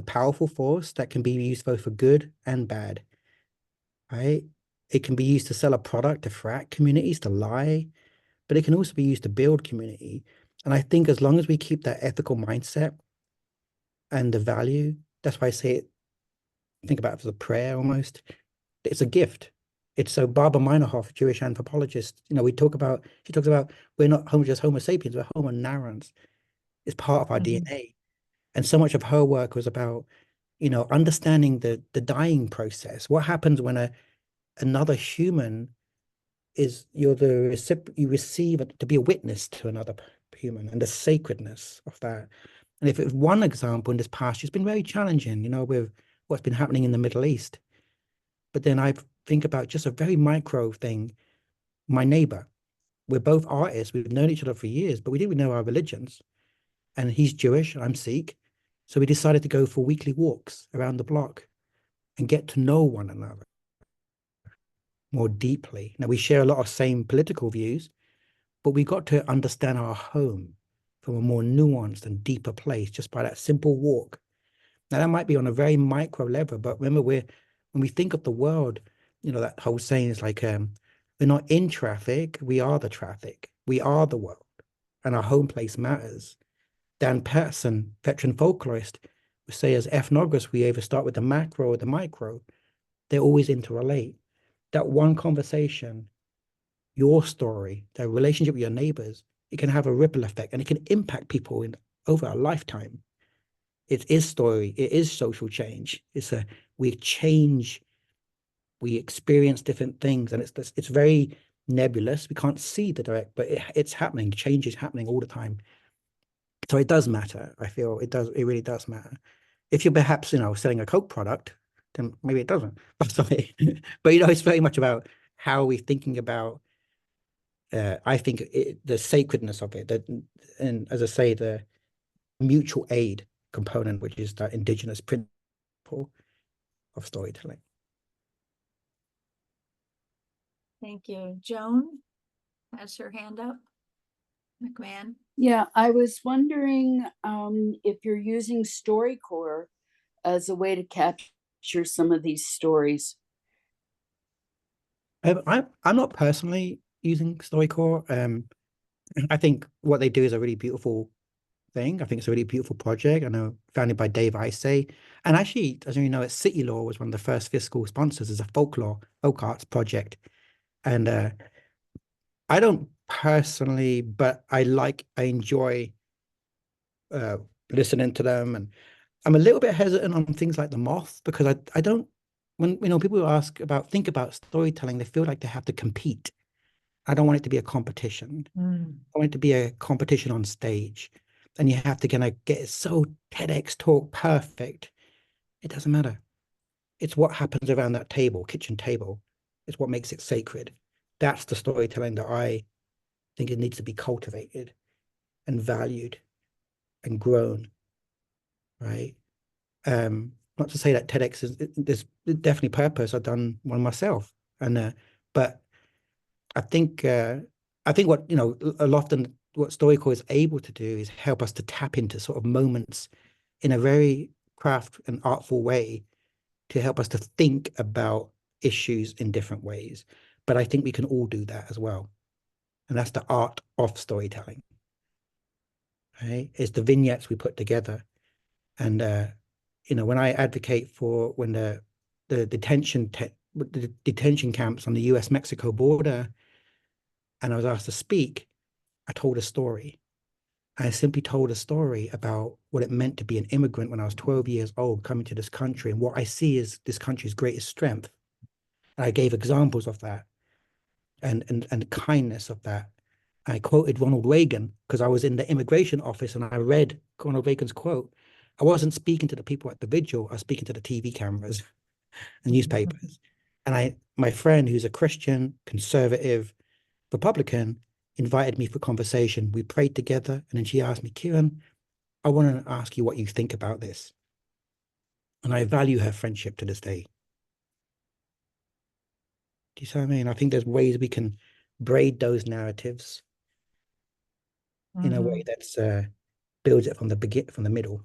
powerful force that can be used both for good and bad, right? It can be used to sell a product, to frat communities, to lie, but it can also be used to build community. And I think as long as we keep that ethical mindset and the value, that's why I say it, think about it as a prayer almost. It's a gift. It's so Barbara Meinhof, Jewish anthropologist, she talks about we're not just Homo sapiens, we're Homo narrans. It's part of our DNA. And so much of her work was about, understanding the dying process. What happens when another human you receive it to be a witness to another human and the sacredness of that. And if it's one example in this past, it's been very challenging, with what's been happening in the Middle East. But then I think about just a very micro thing, my neighbor, we're both artists. We've known each other for years, but we didn't know our religions. And he's Jewish, I'm Sikh. So we decided to go for weekly walks around the block and get to know one another more deeply. Now, we share a lot of same political views, but we got to understand our home from a more nuanced and deeper place just by that simple walk. Now, that might be on a very micro level, but remember, when we think of the world, you know, that whole saying is like, we're not in traffic, we are the traffic. We are the world, and our home place matters. Dan Patterson, veteran folklorist, would say as ethnographers, we either start with the macro or the micro. They're always interrelate. That one conversation, your story, the relationship with your neighbors, it can have a ripple effect and it can impact people in over a lifetime. It is story, it is social change. We change, we experience different things, and it's very nebulous. We can't see the direct, but it's happening. Change is happening all the time. So it does matter. I feel it really does matter. If you're perhaps, you know, selling a Coke product, then maybe it doesn't. But you know, it's very much about how we're thinking about I think the sacredness of it, and as I say, the mutual aid component, which is that indigenous principle of storytelling. Thank you. Joan has her hand up. McMahon. Yeah, I was wondering if you're using StoryCorps as a way to capture some of these stories. I'm not personally using StoryCorps. I think what they do is a really beautiful thing. I think it's a really beautiful project. I know, founded by Dave Isay. And actually, as you know, City Law was one of the first fiscal sponsors as a folk arts project. And I don't personally, but I enjoy listening to them. And I'm a little bit hesitant on things like The Moth, because I don't, when, you know, people think about storytelling, they feel like they have to compete. I don't want it to be a competition. I want it to be a competition on stage. And you have to kind of get it so TEDx talk perfect. It doesn't matter. It's what happens around that table, kitchen table. It's what makes it sacred. That's the storytelling that I think it needs to be cultivated and valued and grown, right? Not to say that TEDx there's definitely purpose. I've done one myself, and but I think what, you know, a lot often what StoryCorps is able to do is help us to tap into sort of moments in a very craft and artful way to help us to think about issues in different ways. But I think we can all do that as well. And that's the art of storytelling, right? It's the vignettes we put together. And, you know, when I advocate for when the detention camps on the US-Mexico border, and I was asked to speak, I told a story. I simply told a story about what it meant to be an immigrant when I was 12 years old, coming to this country, and what I see is this country's greatest strength. And I gave examples of that and the kindness of that. I quoted Ronald Reagan because I was in the immigration office and I read Ronald Reagan's quote. I wasn't speaking to the people at the vigil, I was speaking to the TV cameras and newspapers. And my friend, who's a Christian, conservative, Republican, invited me for conversation. We prayed together, and then she asked me, Kiran, I want to ask you what you think about this. And I value her friendship to this day. Do you see what I mean? I think there's ways we can braid those narratives in a way that's builds it from the middle.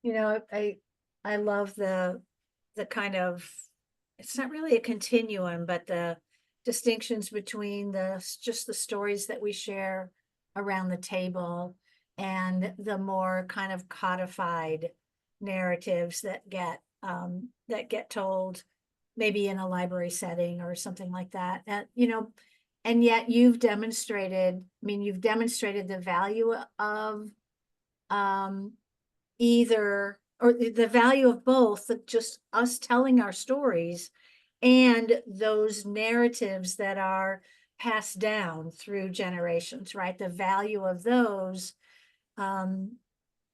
You know, I love the kind of, it's not really a continuum, but the distinctions between just the stories that we share around the table and the more kind of codified narratives that get told maybe in a library setting or something like that. And, you know, and yet you've demonstrated the value of either, or the value of both, just us telling our stories and those narratives that are passed down through generations, right? The value of those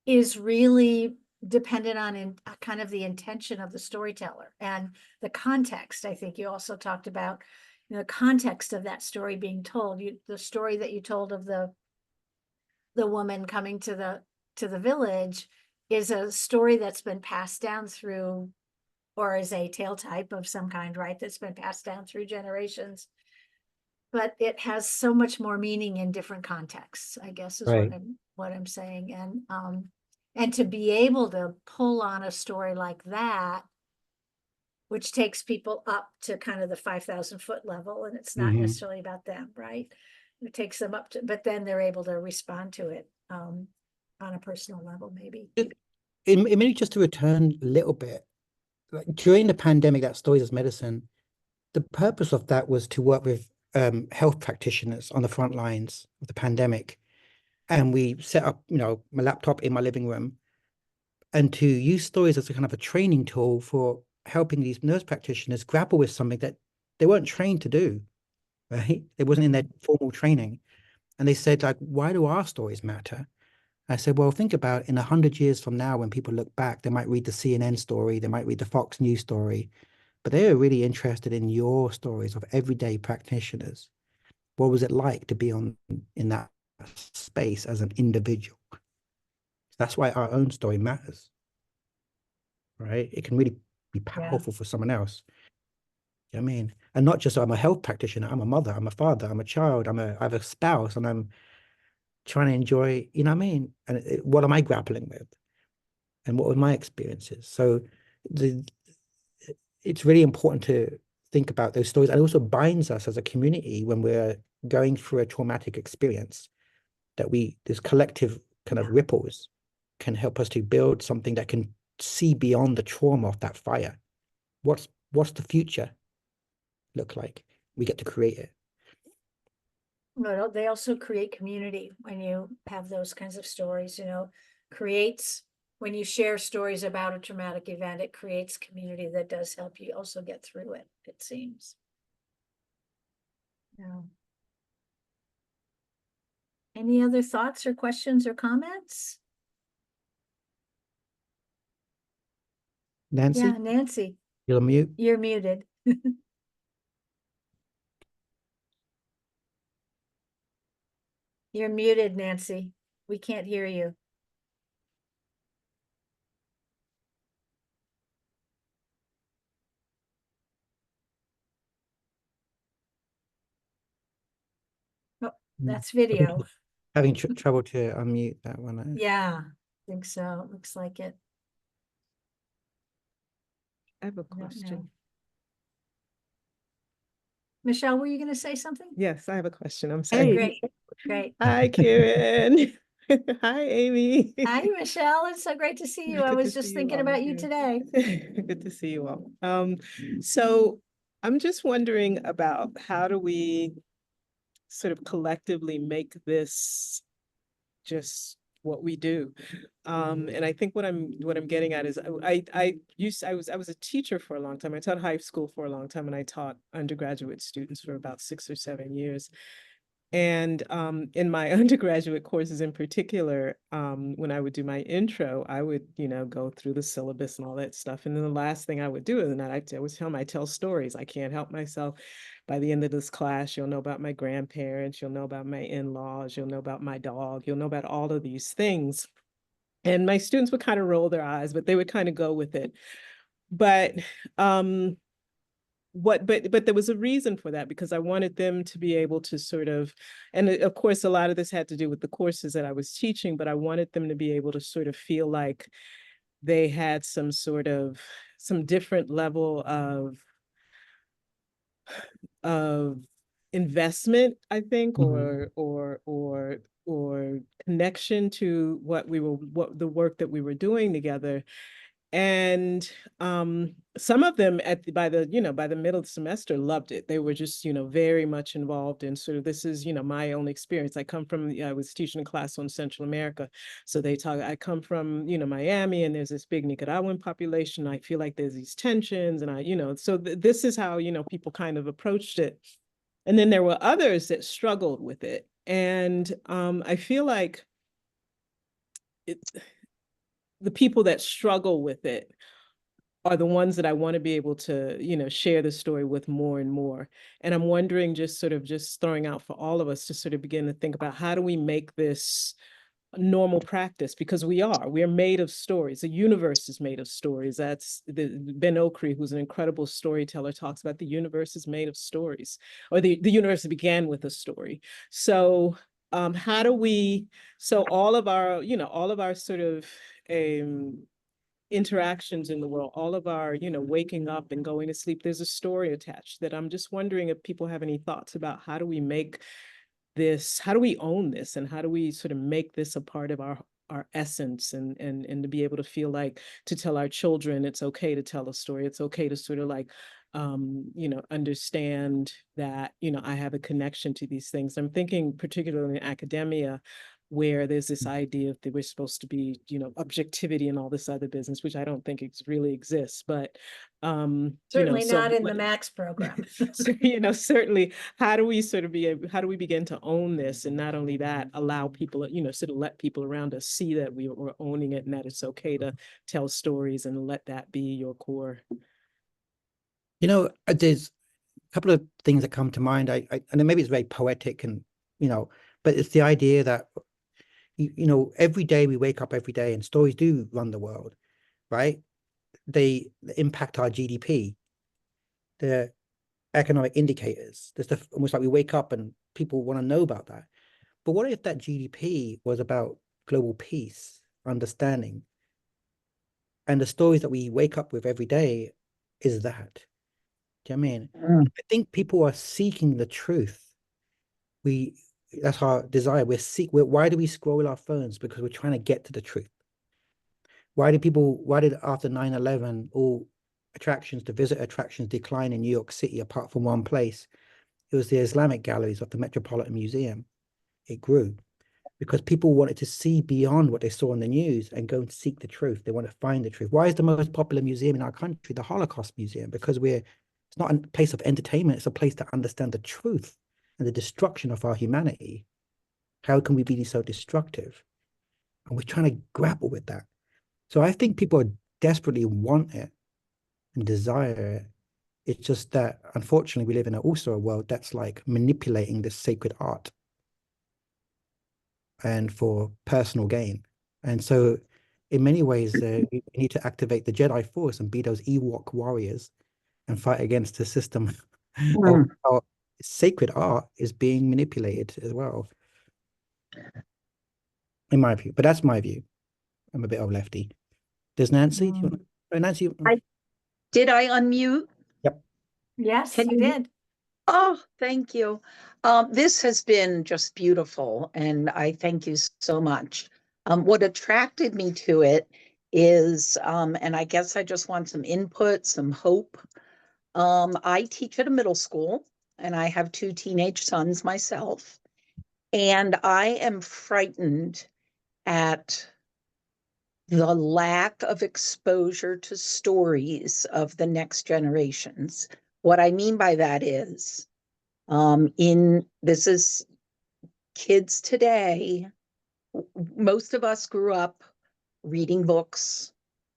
is really dependent on kind of the intention of the storyteller and the context. I think you also talked about, the context of that story being told. The story that you told of the woman coming to the village is a story that's been passed down through, or is a tale type of some kind, right? That's been passed down through generations. But it has so much more meaning in different contexts, I guess is Right. what I'm saying. And to be able to pull on a story like that, which takes people up to kind of the 5,000-foot level, and it's not Mhm. necessarily about them, right? It takes them up to, but then they're able to respond to it on a personal level, maybe. Maybe just to return a little bit, like during the pandemic, that Stories as Medicine, the purpose of that was to work with health practitioners on the front lines of the pandemic. And we set up, my laptop in my living room, and to use stories as a kind of a training tool for helping these nurse practitioners grapple with something that they weren't trained to do, right? It wasn't in their formal training. And they said, like, why do our stories matter? I said, well, think about in 100 years from now, when people look back, they might read the CNN story, they might read the Fox News story, but they are really interested in your stories of everyday practitioners. What was it like to be in that space as an individual? That's why our own story matters, right? It can really be powerful for someone else. You know what I mean? And not just I'm a health practitioner, I'm a mother, I'm a father, I'm a child, I have a spouse, and I'm trying to enjoy, you know what I mean? And what am I grappling with? And what were my experiences? So it's really important to think about those stories, and it also binds us as a community when we're going through a traumatic experience, that this collective kind of ripples can help us to build something that can see beyond the trauma of that fire. What's the future look like? We get to create it. But they also create community when you have those kinds of stories, creates, when you share stories about a traumatic event, it creates community that does help you also get through it, it seems. Yeah. Any other thoughts or questions or comments? Nancy? Yeah, Nancy, You're mute. you're muted. You're muted, Nancy. We can't hear you. Oh, that's video. Having trouble to unmute that one. Yeah, I think so. Looks like it. I have a I don't know. question. Michelle, were you going to say something? Yes, I have a question. I'm Oh, sorry. great, great. Hi, Kiran. Hi, Amy. Hi, Michelle. It's so great to see you. I Good to was just see you thinking all about you too. today. Good to see you all. So I'm just wondering about how do we sort of collectively make this just what we do. And I think what I'm getting at is I was a teacher for a long time. I taught high school for a long time, and I taught undergraduate students for about 6 or 7 years. And in my undergraduate courses in particular, when I would do my intro, I would, go through the syllabus and all that stuff. And then the last thing I would do is that I always tell them I tell stories. I can't help myself. By the end of this class, you'll know about my grandparents, you'll know about my in-laws, you'll know about my dog, you'll know about all of these things. And my students would kind of roll their eyes, but they would kind of go with it. But but there was a reason for that, because I wanted them to be able to sort of, and of course, a lot of this had to do with the courses that I was teaching, but I wanted them to be able to sort of feel like they had some different level of investment, I think, Mhm. or connection to what the work that we were doing together. And some of them by the middle of the semester loved it. They were just, very much involved in sort of, this is, my own experience. I was teaching a class on Central America. So I come from, Miami, and there's this big Nicaraguan population. I feel like there's these tensions, and so this is how, people kind of approached it. And then there were others that struggled with it. And I feel like the people that struggle with it are the ones that I want to be able to, share the story with more and more. And I'm wondering, just throwing out for all of us to sort of begin to think about, how do we make this normal practice? Because we're made of stories. The universe is made of stories. That's Ben Okri, who's an incredible storyteller, talks about the universe is made of stories, or the universe began with a story. So how do we, so all of our sort of interactions in the world, all of our, waking up and going to sleep, there's a story attached, that I'm just wondering if people have any thoughts about how do we make this, how do we own this, and how do we sort of make this a part of our essence, and to be able to feel like, to tell our children it's okay to tell a story, it's okay to sort of like understand that, I have a connection to these things. I'm thinking particularly in academia, where there's this idea that we're supposed to be, objectivity and all this other business, which I don't think really exists. But Certainly so not in the Max program. so, certainly, how do we sort of how do we begin to own this, and not only that, allow people, sort of let people around us see that we're owning it, and that it's okay to tell stories, and let that be your core. There's a couple of things that come to mind. I and maybe it's very poetic, and but it's the idea that every day we wake up every day, and stories do run the world, right? They impact our GDP, the economic indicators. There's almost like we wake up and people want to know about that. But what if that GDP was about global peace, understanding, and the stories that we wake up with every day is that? Do you know what I mean? I think people are seeking the truth. That's our desire. Why do we scroll our phones? Because we're trying to get to the truth. Why did after 9/11 all visit attractions decline in New York City, apart from one place? It was the Islamic galleries of the Metropolitan Museum. It grew because people wanted to see beyond what they saw in the news and go and seek the truth. They want to find the truth. Why is the most popular museum in our country the Holocaust Museum? Because it's not a place of entertainment, it's a place to understand the truth and the destruction of our humanity. How can we be so destructive? And we're trying to grapple with that. So I think people desperately want it and desire it. It's just that, unfortunately, we live in also a world that's like manipulating this sacred art and for personal gain. And so in many ways, we need to activate the Jedi Force and be those Ewok warriors and fight against the system of how sacred art is being manipulated as well, in my view. But that's my view. I'm a bit of a lefty. Does Nancy? Do you want to... Nancy? Did I unmute? Yep. Yes, you did. Oh, thank you. This has been just beautiful, and I thank you so much. What attracted me to it is, and I guess I just want some input, some hope. I teach at a middle school, and I have 2 teenage sons myself, and I am frightened at the lack of exposure to stories of the next generations. What I mean by that is, this is kids today. Most of us grew up reading books,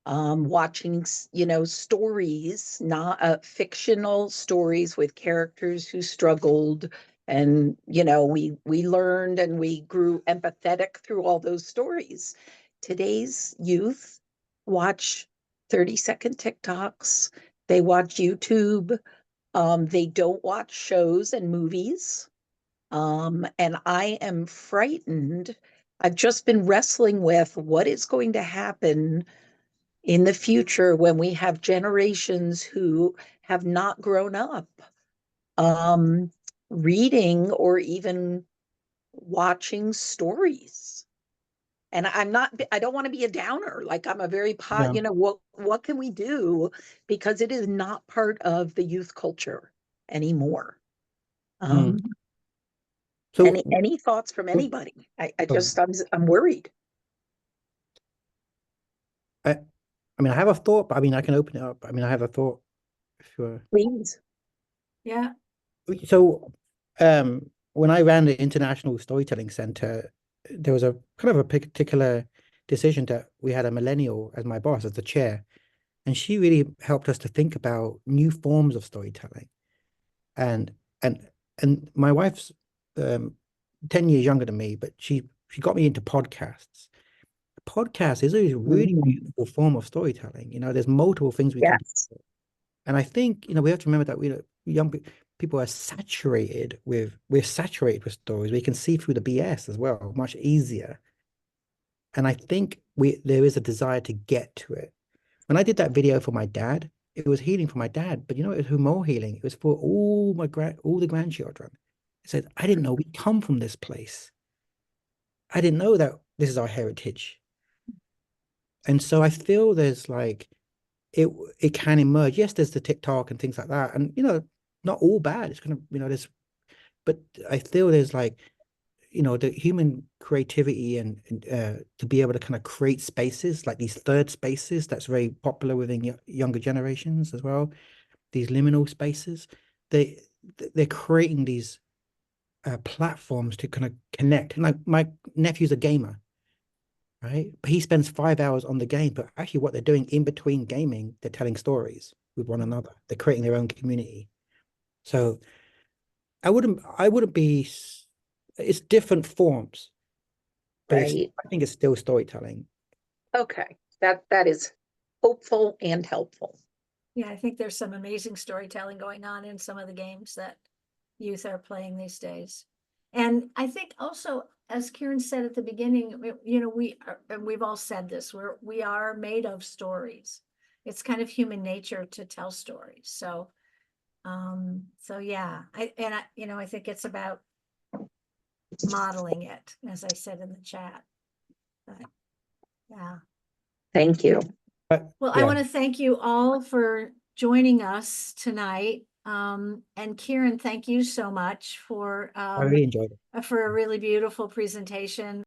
watching, stories, not fictional stories with characters who struggled. And, we learned and we grew empathetic through all those stories. Today's youth watch 30-second TikToks. They watch YouTube. They don't watch shows and movies. And I am frightened. I've just been wrestling with what is going to happen in the future when we have generations who have not grown up reading or even watching stories. And I don't want to be a downer. Like, I'm a very what can we do? Because it is not part of the youth culture anymore. So any thoughts from anybody? I'm worried. I mean, I have a thought, but I mean, I can open it up. I mean, I have a thought. Sure. Please. Yeah. So, when I ran the International Storytelling Center, there was a kind of a particular decision that we had a millennial as my boss, as the chair, and she really helped us to think about new forms of storytelling. And my wife's 10 years younger than me, but she got me into podcasts. Podcast is a really beautiful form of storytelling. There's multiple things we can do. Yes. And I think, we have to remember that young people are saturated with stories. We can see through the BS as well, much easier. And I think there is a desire to get to it. When I did that video for my dad, it was healing for my dad, but it was more healing. It was for all the grandchildren. It said, I didn't know we come from this place. I didn't know that this is our heritage. And so I feel there's it can emerge. Yes, there's the TikTok and things like that. And, not all bad. It's but I feel there's the human creativity and to be able to kind of create spaces, like these third spaces, that's very popular within younger generations as well. These liminal spaces, they're creating these platforms to kind of connect. And my nephew's a gamer, right? But he spends 5 hours on the game, but actually what they're doing in between gaming, they're telling stories with one another. They're creating their own community. So I wouldn't be, it's different forms, but Right. I think it's still storytelling. Okay. That is hopeful and helpful. Yeah, I think there's some amazing storytelling going on in some of the games that youth are playing these days. And I think also, as Kiran said at the beginning, and we've all said this, we are made of stories. It's kind of human nature to tell stories. So yeah, I think it's about modeling it, as I said in the chat. But yeah. Thank you. Well, I want to thank you all for joining us tonight. And Kiran, thank you so much for I really enjoyed it. for a really beautiful presentation.